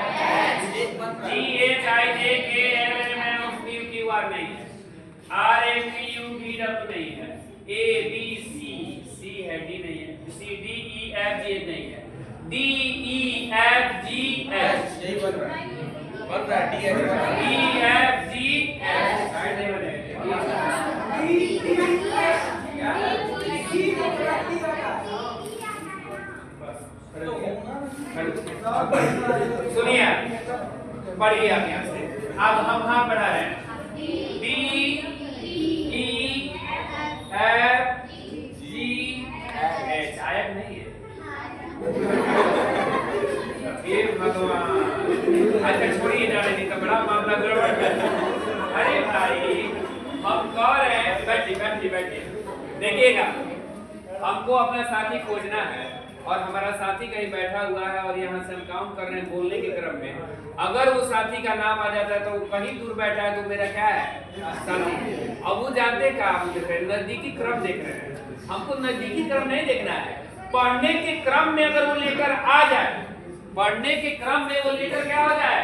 जी H I J K L M N O P Q R नहीं है, R M P U B W नहीं है, ए बी सी, सी है, डी नहीं है, सी डी ई एफ जी नहीं है, D E F G H यही बन रहा है, डीएफ ई एफ जी एच साइड नहीं बनेगा। सुनिए पढ़िए आप यहाँ से, अब हम हाँ पढ़ा रहे हैं D E F G H, आया नहीं है? ये भगवान, अच्छा छोड़िए जाने दी, तो बड़ा मामला गड़बड़ है। अरे भाई हम कह रहे हैं, बैठिए बैठिए बैठिए, देखिएगा हमको अपना साथी खोजना है और हमारा साथी कहीं बैठा हुआ है और यहाँ से हम काउंट कर रहे हैं बोलने के क्रम में, अगर वो साथी का नाम आ जाता है तो वो कहीं दूर बैठा है तो मेरा क्या है? साथी। अब वो जानते क्या, हम देख रहे हैं नजदीकी क्रम देख रहे हैं, हमको नजदीकी क्रम नहीं देखना है, पढ़ने के क्रम में अगर वो लेकर आ जाए, पढ़ने के क्रम में वो लेकर क्या हो जाए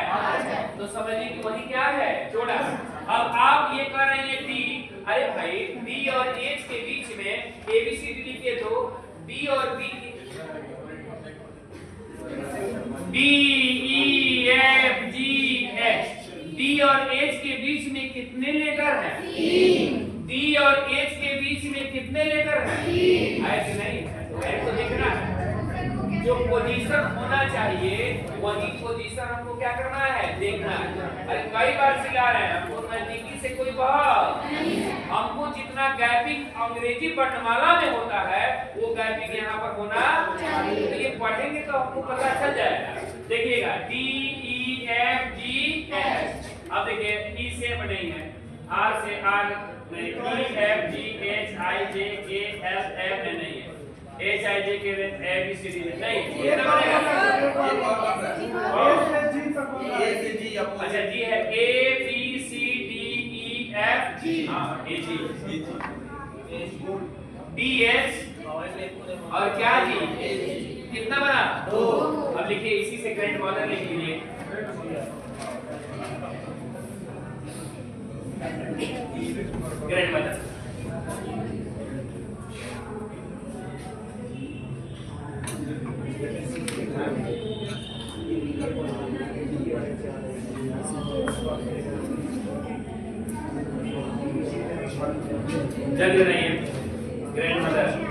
तो समझिए कि वही क्या है? जोड़ा। अब आप ये कर रहे हैं डी, अरे भाई डी और एच के बीच में ए बी सी डी लिखे तो डी और B, D E F G H, D और एच के बीच में कितने लेटर हैं? डी और एच के बीच में कितने लेटर हैं? ऐसे नहीं है, तो देखना है जो पोजीशन होना चाहिए वही पोजीशन हमको क्या करना है? देखना है। अरे कई बार सिला रहे हैं, हमको नजदीकी से कोई बात, हमको जितना गैपिंग अंग्रेजी वर्णमाला में होता है वो गैपिंग यहाँ पर होना चाहिए। तो ये पढ़ेंगे तो हमको पता चल जाएगा। देखिएगा D E F G H, अब देखिए ई से नहीं है, आर से आर नहीं, ई F G H I J K L M नहीं है, एच आई जे के ए बी सी डी नहीं, ये तो बनेगा ए से जी, अच्छा जी है A B C D E F G, हाँ ए जी, डी एच और क्या जी, कितना बना? 2। अब लिखिए इसी से ग्रैंडफादर लिख लीजिए, ग्रैंडमदर। जल्दी रहिए, ग्रैंडमदर।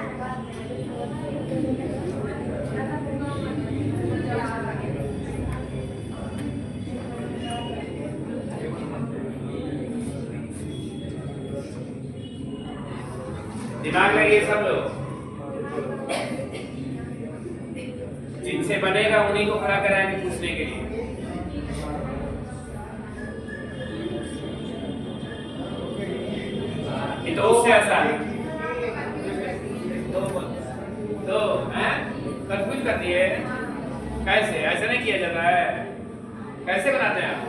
दिमाग लगाइए सब लोग। जिनसे बनेगा उन्हीं को खड़ा कराएंगे पूछने के लिए। ये तो उससे आसान है। तो कंफ्यूज करती है। कैसे? ऐसे नहीं किया जाता है। कैसे बनाते हैं आप?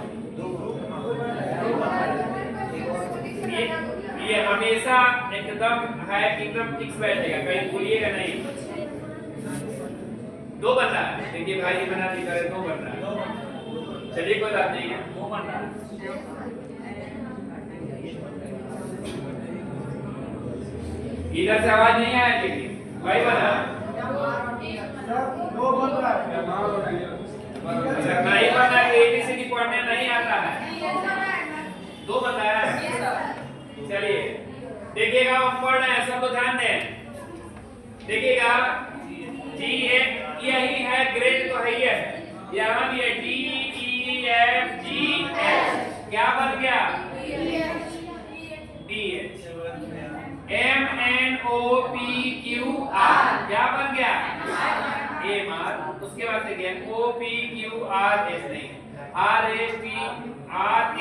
ये हमेशा एकदम है, एकदम फिक्स बैठेगा, कहीं भूलिएगा नहीं। दो बन रहा है। देखिए भाई बना नहीं करे, दो बन रहा है। चलिए कोई बात नहीं है, दो बन रहा है। इधर से आवाज नहीं आया लेकिन भाई बना दो बन रहा है। अच्छा नहीं बना है, एबीसीडी पढ़ने नहीं आता है। दो बन रहा है। चलिए देखिएगा, हम पढ़ रहे हैं, सबको ध्यान दें। देखिएगा जी यही है, ग्रेड तो है ही है। यहाँ भी है D E F G H, क्या बन गया? D H. M N O P Q R, क्या बन गया? M R. उसके बाद से क्या? O P Q R S नहीं, आर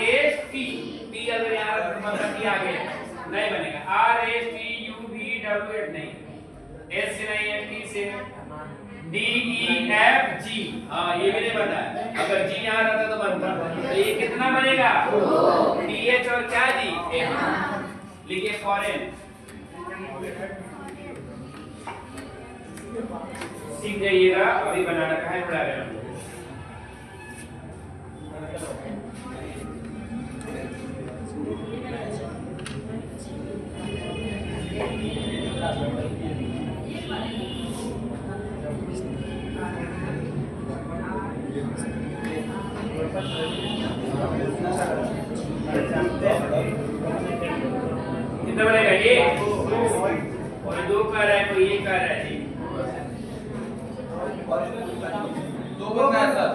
एस टी टी अगर यहाँ मतलब टी आगे नहीं बनेगा। R S T U V W H नहीं, एस से नहीं है, टी से डी ई एफ जी। हाँ ये भी नहीं बना है। अगर जी यहाँ रहता तो बनता। तो ये कितना बनेगा? डी एच और क्या जी? एम। लिखिए फॉरेन। सीख जाइएगा, अभी बना रखा है, पढ़ा रहे हैं। कितना बनेगा? एक और दो कर रहा है, कोई एक कर रहा है जी। दो बन रहा है सर।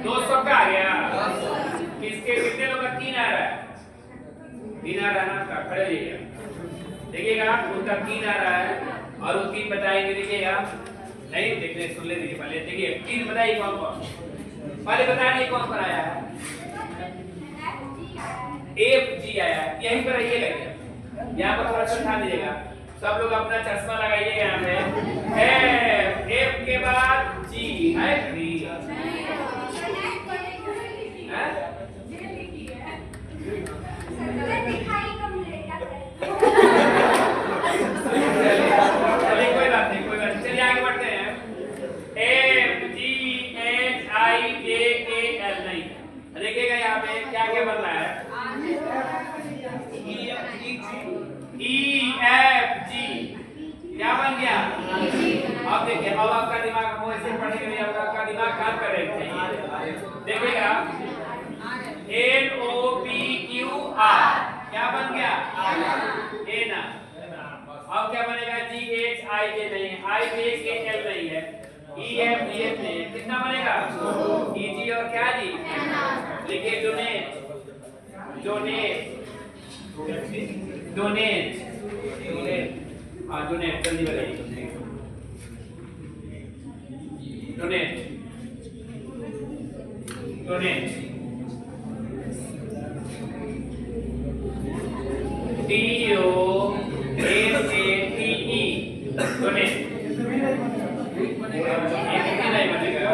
दो सौ का आ गया। किसके कितने लोग? तीन आ रहा है। तीन आ रहा है ना, खड़े रहिएगा। देखिएगा उनका तीन आ रहा है और वो तीन बताएंगे। देखिएगा नहीं देखने सुन ले दीजिए पहले। देखिए तीन बताइए कौन कौन, पहले बताइए कौन पर आया है? एफ जी आया है, यहीं पर रहिएगा। यहाँ पर थोड़ा सा ध्यान दीजिएगा, सब लोग अपना चश्मा लगाइएगा। यहाँ पे एफ के बाद जी है। कोई बात नहीं, कोई बात नहीं। चलिए आगे बढ़ते हैं। F G H I J K L नहीं। देखिएगा यहाँ पे क्या क्या बन रहा है? ई एफ जी क्या बन गया? अब देखिए, अब आपका दिमाग, हम ऐसे पढ़ने में आपका दिमाग काम कर रहे थे। देखिएगा N O P Q R क्या बन गया? ए ना। अब क्या बनेगा? जी एच आई जे नहीं है, आई जे के एल नहीं है, ई एफ जी एच नहीं है। कितना बनेगा? ई जी और क्या जी? लिखिए डोनेट। Donate donate donate. हाँ डोनेट, जल्दी बताइए। Donate donate D O N A T E donate. ये कितनी नहीं बनेगा?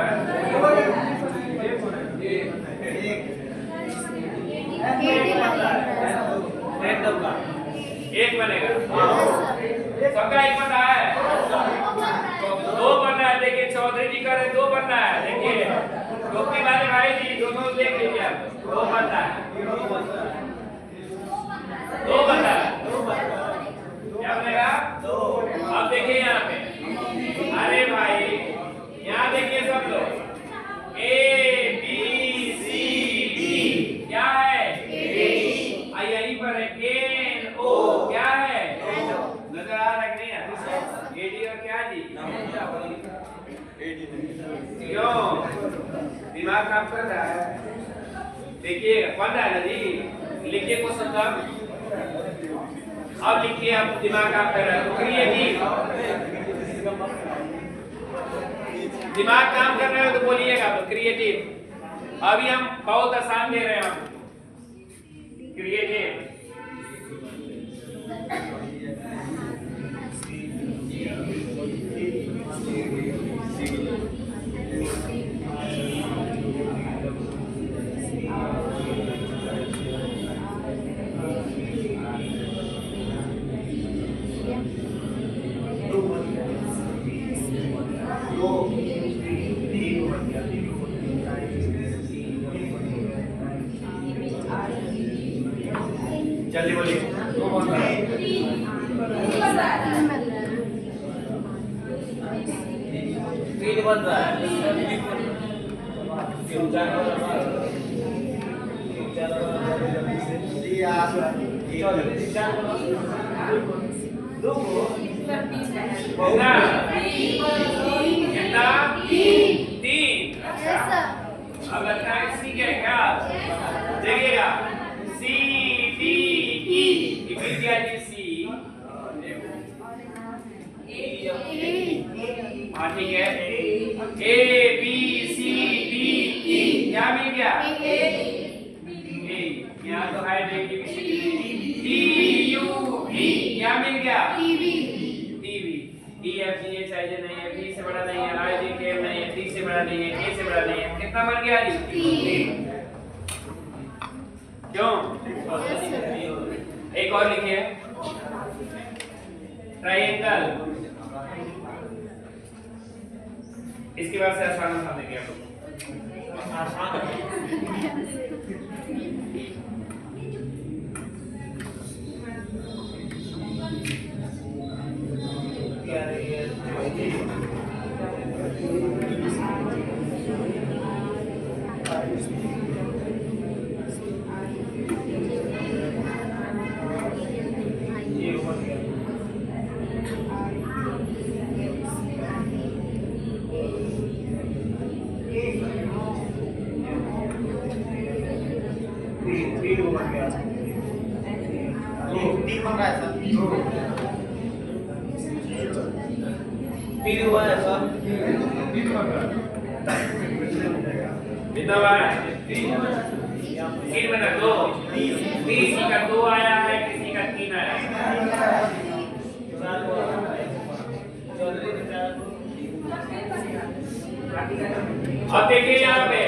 एक बनेगा। सबका एक बन रहा है, दो बन रहा है। देखिए चौधरी जी का दो बन रहा है। देखिए टोपी वाले भाई जी दोनों देख लीजिए आप, दो बन रहा है, दो बन रहा है। क्या बनेगा? अब देखिए यहाँ पे, अरे भाई यहाँ देखिए सब लोग, ए बी सी डी क्या है? यहीं पर है। एन ओ क्या है? काम कर रहा है। देखिए बन रहा है ना जी, लिखिए क्वेश्चन का। अब लिखिए, अब दिमाग काम कर रहा है। तो क्रिएटिव, दिमाग काम कर रहे हो तो बोलिएगा तो क्रिएटिव। अभी हम बहुत आसान दे रहे हैं हम क्रिएटिव। जल्दी बोलिए। तीन बन रहा है। कितना? तीन। अब लगता है सी क्या है क्या? देखिएगा, सी डी ई क्या जी? सी। हाँ ठीक है। ए बी सी डी ई क्या मिल गया? ए। यहाँ तो है देखिए टी यू वी क्या मिल गया? TV. D F G H I J नहीं है, बी से बड़ा नहीं है, आई जे के नहीं है, डी से बड़ा नहीं है, ए से बड़ा नहीं है। कितना बन गया जी? क्यों? एक और लिखिए, ट्रायंगल। इसके बाद से आसान आसान देंगे आप लोग। तीन हुआ है सर। कितना हुआ है? तीन बना दो। किसी का दो आया है, किसी का तीन आया है। अब देखिए यहाँ पे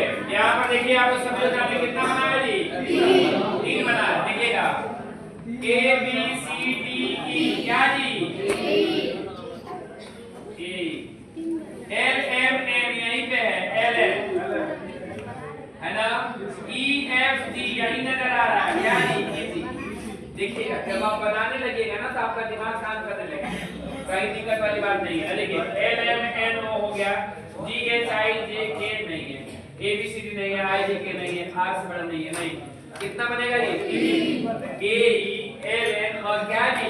देखिए, आपको समझ में कितना बना है जी? तीन बना है। देखिएगा, ए बी सी डी ई क्या जी? एल एम एन यहीं पे है, एल एम है ना? ई एफ जी यहीं नजर आ रहा है, यानी देखिएगा जब आप बनाने लगेगा ना तो आपका दिमाग काम करने लगेगा, कहीं दिक्कत वाली बात नहीं है। देखिए एल एम एन ओ हो गया, जी एच आई जे के नहीं है, ए बी सी डी नहीं है, आई जे के नहीं है, आर से बड़ा नहीं है। नहीं, कितना बनेगा ये? ए ई एल एन और क्या जी?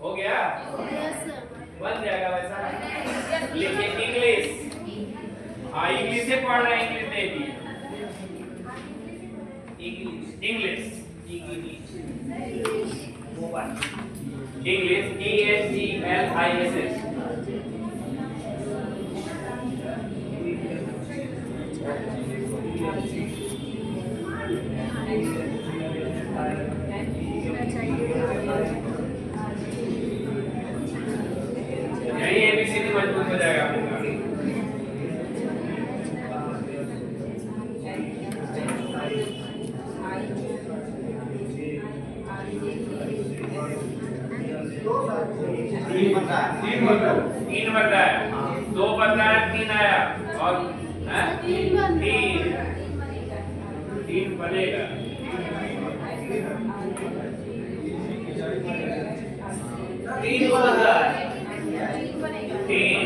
हो गया, बन जाएगा वैसा। लिखिए इंग्लिश। हाँ इंग्लिश से पढ़ रहे हैं, इंग्लिश नहीं दी। English English E S G L I S S। यही ABCD मजबूत हो जाएगा आपका। तीन बनता है, दो बनता है, तीन आया और तीन बनेगा। तीन बनता है, तीन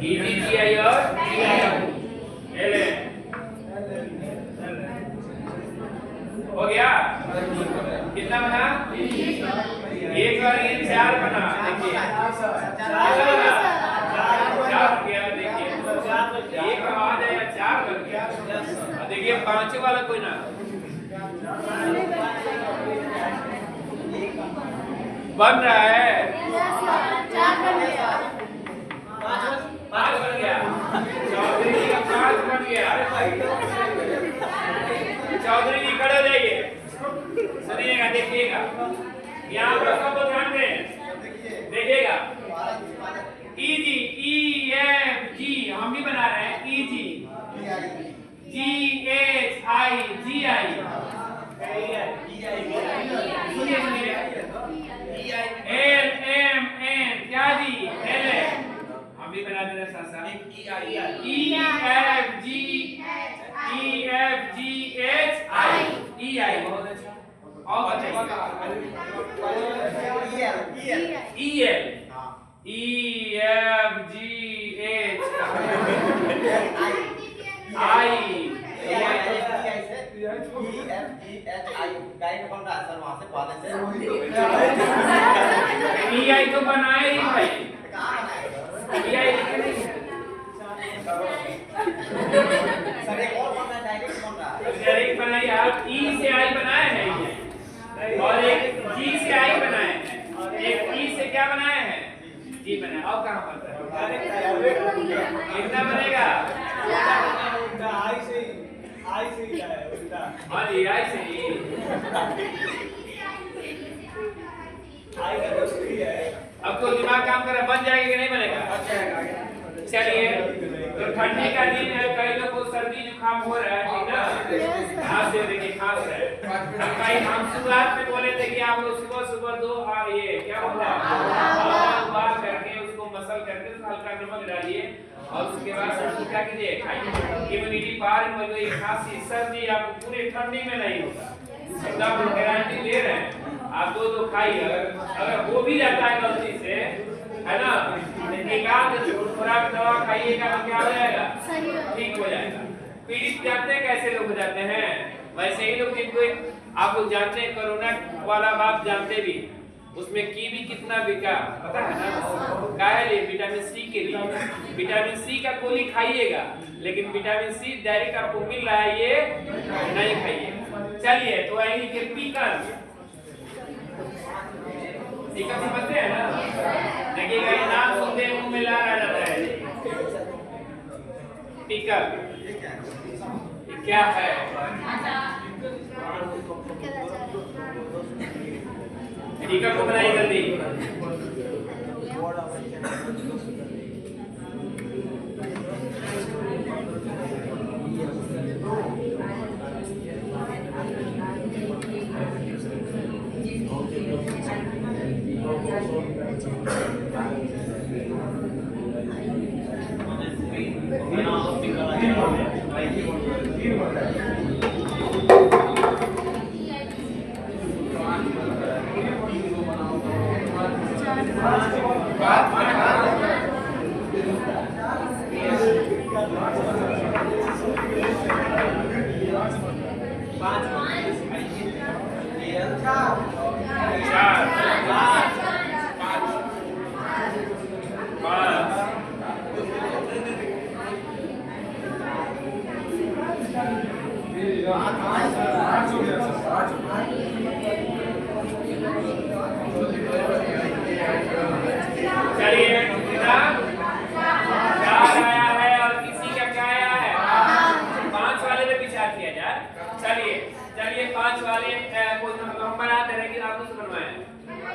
EGI और LN हो गया। कितना बना? एक बार ये 4 बना, देखिए 4 गया, देखिए एक आवाज है 4 बन गया। देखिए 5 वाला कोई ना बन रहा है, 4 बन गया, 5 बन गया, चौधरी जी का 5 बन गया। चौधरी जी खड़े हो जाइए, सुनिएगा, देखिएगा, यहाँ पर सब ध्यान दें, देखिएगा। इजी, ई एफ जी हम भी बना रहे हैं, easy, G H I G I, L M N क्या जी, एल एम हम भी बना दे रहे साथ साथ, ई F G H I, E आई, बहुत अच्छा। और बताइए, E L, E F G H I, E I तो बनाए ही भाई, ई आई लिखे नहीं है, डायरेक्ट बनाइए आप, ई से आई बनाए हैं ये, और एक जी से आई बनाए हैं, एक ई से क्या बनाए हैं, जी बनाए। और कहाँ बनता है, कितना बनेगा, आई से ही है उल्टा। हाँ जी, आई से ही, आई का तो सही है। अब तो दिमाग काम कर रहा है, बन जाएगा कि नहीं बनेगा। चलिए, तो ठंडी का दिन है, कई लोग को सर्दी जुकाम हो रहा है, ठीक ना, खांस से देखिए खांस रहा है। कई हम शुरुआत में बोले थे कि आप लोग सुबह सुबह ये क्या होता है, उबाल करके उसको मसल करके हल्का नमक डालिए और उसके बाद उसको क्या कीजिए, खाइए। इम्यूनिटी पावर में जो खांसी सर्दी आपको पूरे ठंडी में नहीं होगा, एकदम गारंटी दे रहे हैं। आप दो खाइए, अगर हो भी जाता है गलती से, है ना, एक आध खुराक दवा खाइएगा तो क्या हो जाएगा, ठीक हो जाएगा। पीड़ित जानते हैं कैसे लोग हो जाते हैं, वैसे ही लोग जिनको आप लोग जानते हैं कोरोना वाला बात जानते भी, उसमें कीवी कितना बिका पता है ना, काहे लिए, विटामिन सी के लिए। विटामिन सी का गोली खाइएगा, लेकिन विटामिन सी डायरेक्ट आपको मिल रहा है ये नहीं खाइए। चलिए, तो आइए कि पीकर समझते हैं ना, देखिएगा ये नाम सुनते हैं मुंह में लाल आ जाता है। पीकर क्या है, पीकर को बनाइए जल्दी। चलिए, चार आया है और किसी का क्या आया है, 5 वाले पे विचार किया जाए। चलिए 5 वाले कोई हम बना दे रहे हैं कि आप लोग बनवाए।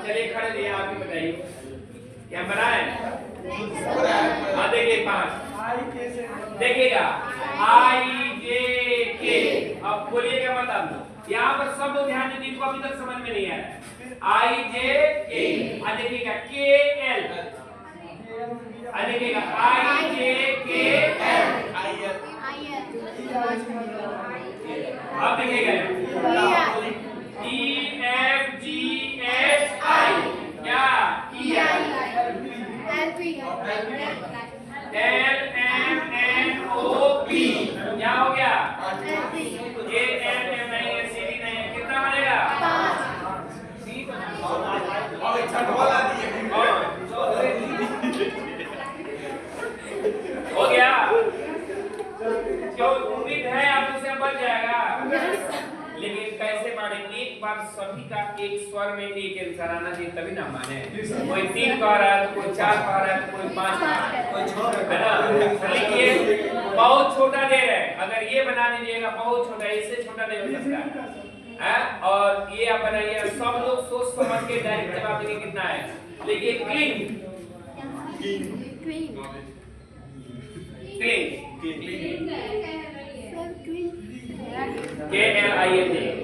चलिए खड़े रहिए, आप ही बताइए क्या बनाए। हाँ देखिए 5 देखिएगा, आई जे के। अब बोलिएगा मतलब यहाँ पर सब लोग ध्यान दीजिए, इनको अभी तक समझ में नहीं आया। आई जे के, देखिएगा के एल, देखिएगा आई जे के एल। अब देखिएगा ई एफ जी एच आई, क्या E I, L M N O P, क्या हो गया, ए एल एम नहीं है, सी डी नहीं है, कितना बनेगा, एक स्वर में एक आंसर आना चाहिए तभी ना माने। कोई 3 कह रहा है तो कोई 4 कह रहा है तो कोई 5 कह रहा है, कोई 6 है ना। देखिए बहुत छोटा दे रहे हैं, अगर ये बना दीजिएगा बहुत छोटा, इससे छोटा नहीं हो सकता है। और ये आप बनाइए, सब लोग सोच समझ के डायरेक्ट जवाब देंगे कितना है। देखिए क्लीन KLING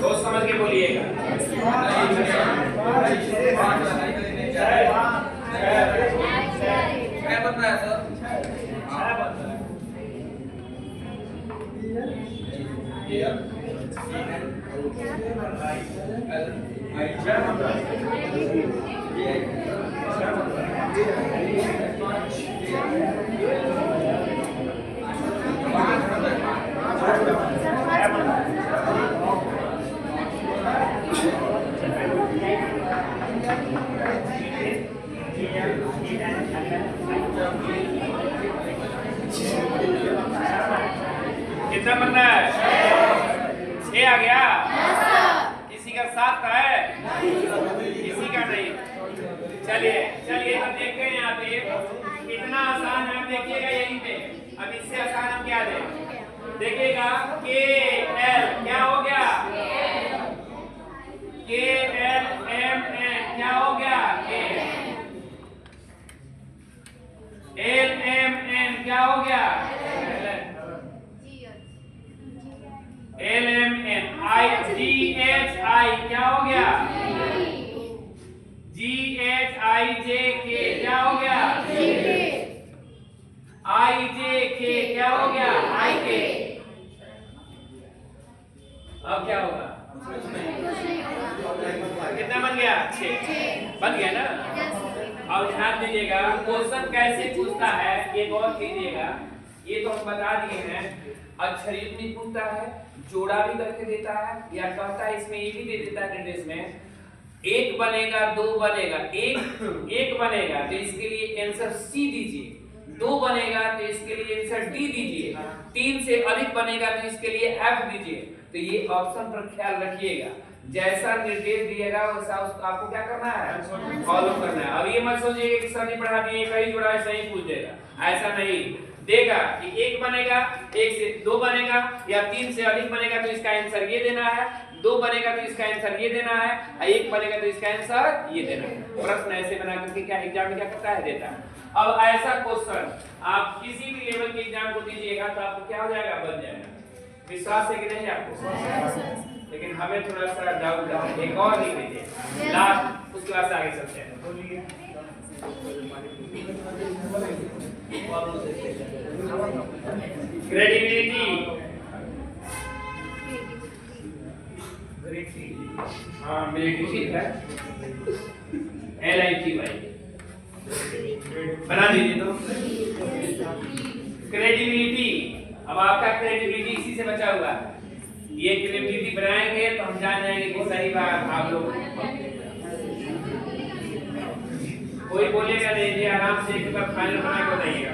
सोच समझ के बोलिएगा। क्या बन रहा है सर? कितना बनना है? 6 आ गया। किसी का 7 का है, किसी का नहीं। चलिए चलिए तो देखते हैं यहाँ पे कितना आसान है, आप देखिएगा यहीं पे। अब इससे आसान हम क्या दें, देखिएगा KL क्या हो गया, KLMN क्या हो गया, LMN क्या हो गया, LMN GHI क्या हो गया, GHIJK क्या हो गया, IJK क्या हो गया, IK। अब क्या होगा, कितना बन गया, 6 बन गया ना। अब ध्यान दीजिएगा क्वेश्चन कैसे पूछता है, एक और कीजिएगा। ये तो हम बता दिए हैं, अक्षरित भी पूछता है, जोड़ा भी करके देता है, या कहता है इसमें ये भी दे देता है निर्देश में 1 बनेगा 2 बनेगा, एक बनेगा तो इसके लिए आंसर C दीजिए, 2 बनेगा तो इसके लिए आंसर D दीजिए, 3 से अधिक बनेगा तो इसके लिए F दीजिए। तो ये ऑप्शन पर ख्याल रखिएगा, जैसा निर्देश दिएगा वैसा आपको क्या करना है, फॉलो करना है। अब ये मत सोचिए कि सर ने पढ़ा दिए कहीं जुड़ा है सही पूछ देगा, ऐसा नहीं देगा कि 1 बनेगा, 1 से 2 बनेगा या 3 से अधिक बनेगा तो इसका आंसर ये देना है, 2 बनेगा तो इसका आंसर ये देना है, 1 बनेगा तो इसका आंसर ये देना है। प्रश्न ऐसे बना करके क्या एग्जाम में क्या करता है, देता है। अब ऐसा क्वेश्चन आप किसी भी लेवल के एग्जाम को दीजिएगा तो आपको क्या हो जाएगा, बन जाएगा। विश्वास है कि नहीं आपको? लेकिन हमें थोड़ा सा डाउट है, एक और लिख लीजिए लास्ट, उसके बाद आगे चलते हैं। क्रेडिबिलिटी, हाँ मिलिट्री ठीक है, LITY बना दीजिए तो। क्रेडिबिलिटी, अब आपका क्रेडिबिलिटी इसी से बचा हुआ है। ये क्रेडिबिलिटी बनाएंगे तो हम जान जाएंगे कि सही बात आप लोग। कोई बोलेगा नहीं जी, आराम से एक बार फाइनल बना के बताइएगा।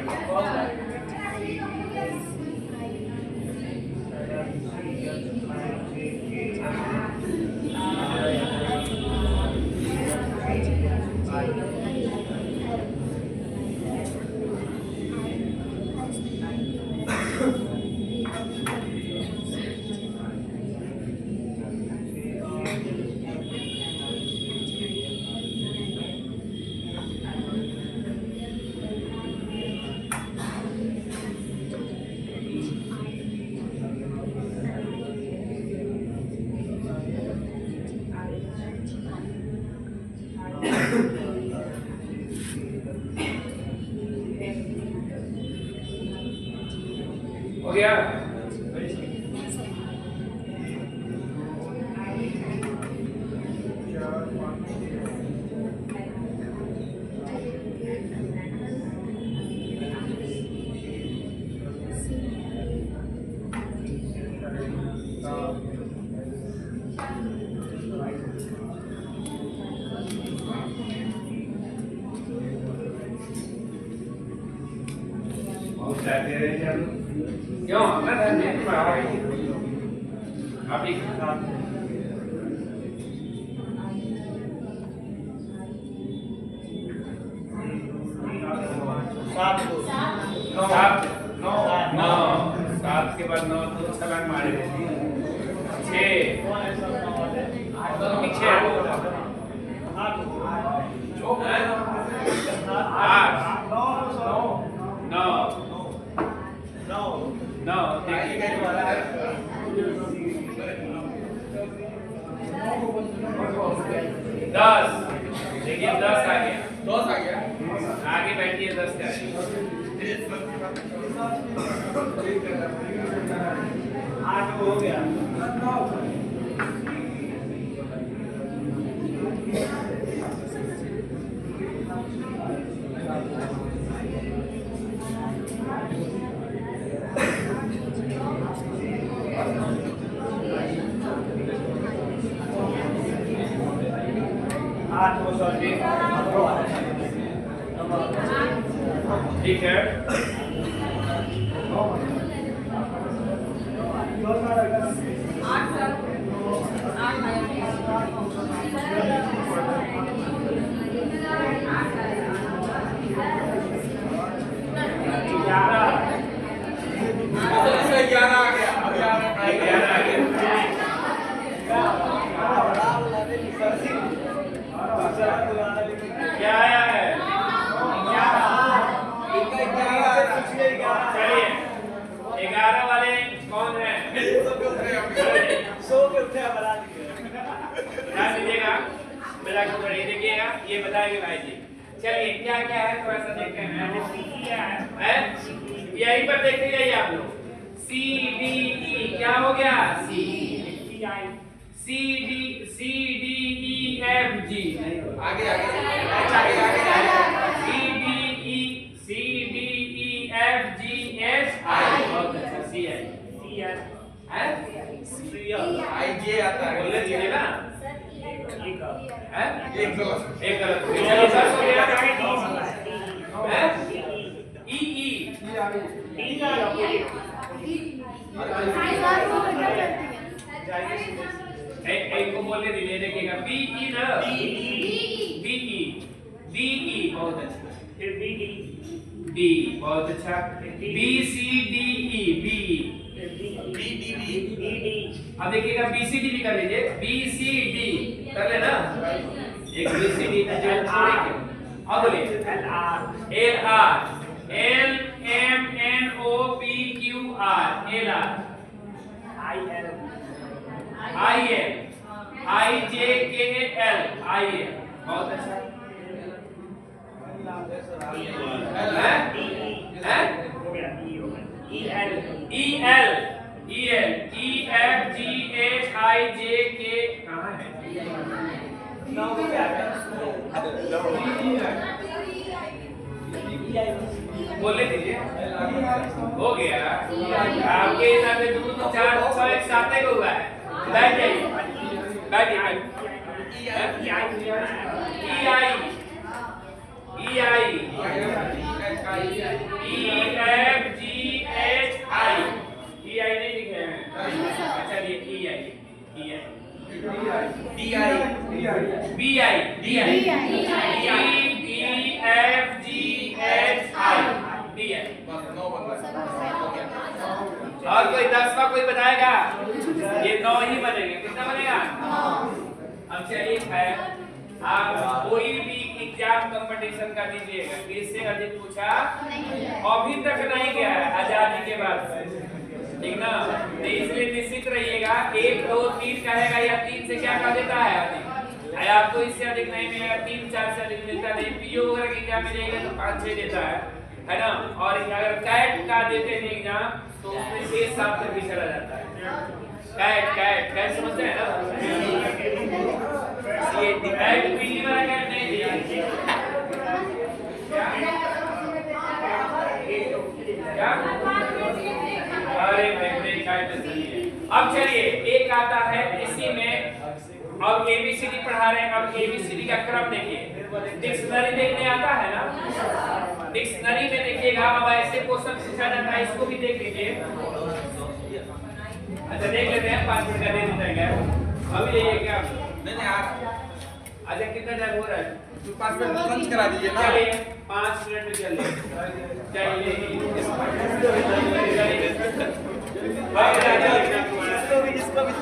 हो गया। बताते रहे चलो क्यों अपना ध्यान नहीं पढ़ा रहे आप ही सात नौ सात के बाद 9 तो छलांग मारे 6 पीछे आठ 9 देखिए 10 देखिए 10 आ गया 10 आ गया आगे बैठिए 10 का आठ हो गया आठ हो सौ ठीक है इसमें 11 आ गया अब 11 आ गया क्या आया है चलिए 11 वाले कौन है सौ के उठे बना दिए ध्यान दीजिएगा मेरा को पढ़िए देखिएगा ये बताएंगे भाई जी चलिए क्या क्या है थोड़ा सा देखते हैं यहीं पर देख लीजिए आप लोग सी डी ई क्या हो गया सी डी ई एफ जी आगे आगे C D E F G H I बहुत अच्छा सी आई आई जे आता है बोलने दीजिए ना एक गलत एक गलत चलिए 10 हो गया ई ई एक को बोलने दीजिए देखिएगा बी ई ना डी ई बहुत अच्छा फिर बी डी डी बहुत अच्छा B C D E B B D अब देखिएगा बी सी डी भी कर लीजिए बी सी डी कर लेना एक बी सी डी में जो छोड़ेंगे अब बोलिए L R L M N O P Q R L R I L I J K L I L बहुत अच्छा E L E F G H I J K कहाँ है नौ को क्या है बोले दीजिए हो गया आपके हिसाब से 2 तो 4 6 एक साथ को हुआ है बैठ जाइए बैठ जाइए ई आई E F G H I E आई नहीं लिखे हैं अच्छा ये E I D I B I D I E F G H I D I बस 9 बन गया और कोई 10वां कोई बताएगा ये 9 ही बनेंगे कितना बनेगा अब चलिए है आप कोई भी एग्जाम कंपटीशन का दीजिएगा इससे अधिक पूछा अभी तक नहीं गया है आजादी के बाद से ठीक ना तो इसलिए निश्चित रहिएगा 1 2 3 कहेगा या 3 से क्या कह देता है अधिक आपको इससे अधिक नहीं मिलेगा 3 4 से अधिक मिलता नहीं पीओ वगैरह के एग्जाम मिलेगा तो 5 6 देता है ना और अगर कैट का देते हैं एग्जाम तो उसमें 6 7 तक भी चला जाता है कैट समझते हैं ना ये कैट पीली वाला कैट नहीं दिया क्या अरे भाई कैट सही है अब चलिए एक आता है इसी में अब एबीसीडी पढ़ा रहे हैं अब एबीसीडी का क्रम देखिए डिक्शनरी देखने आता है ना डिक्शनरी में देखिएगा अब ऐसे क्वेश्चन पूछा जाता है, इसको भी देख लीजिए। अच्छा देख लेते हैं, 5 मिनट का दे देते हैं क्या अभी ये क्या नहीं आप अच्छा कितना टाइम हो रहा है? 5 मिनट लंच करा दीजिए ना। चलिए 5 मिनट में चलिए इसको भी इसको भी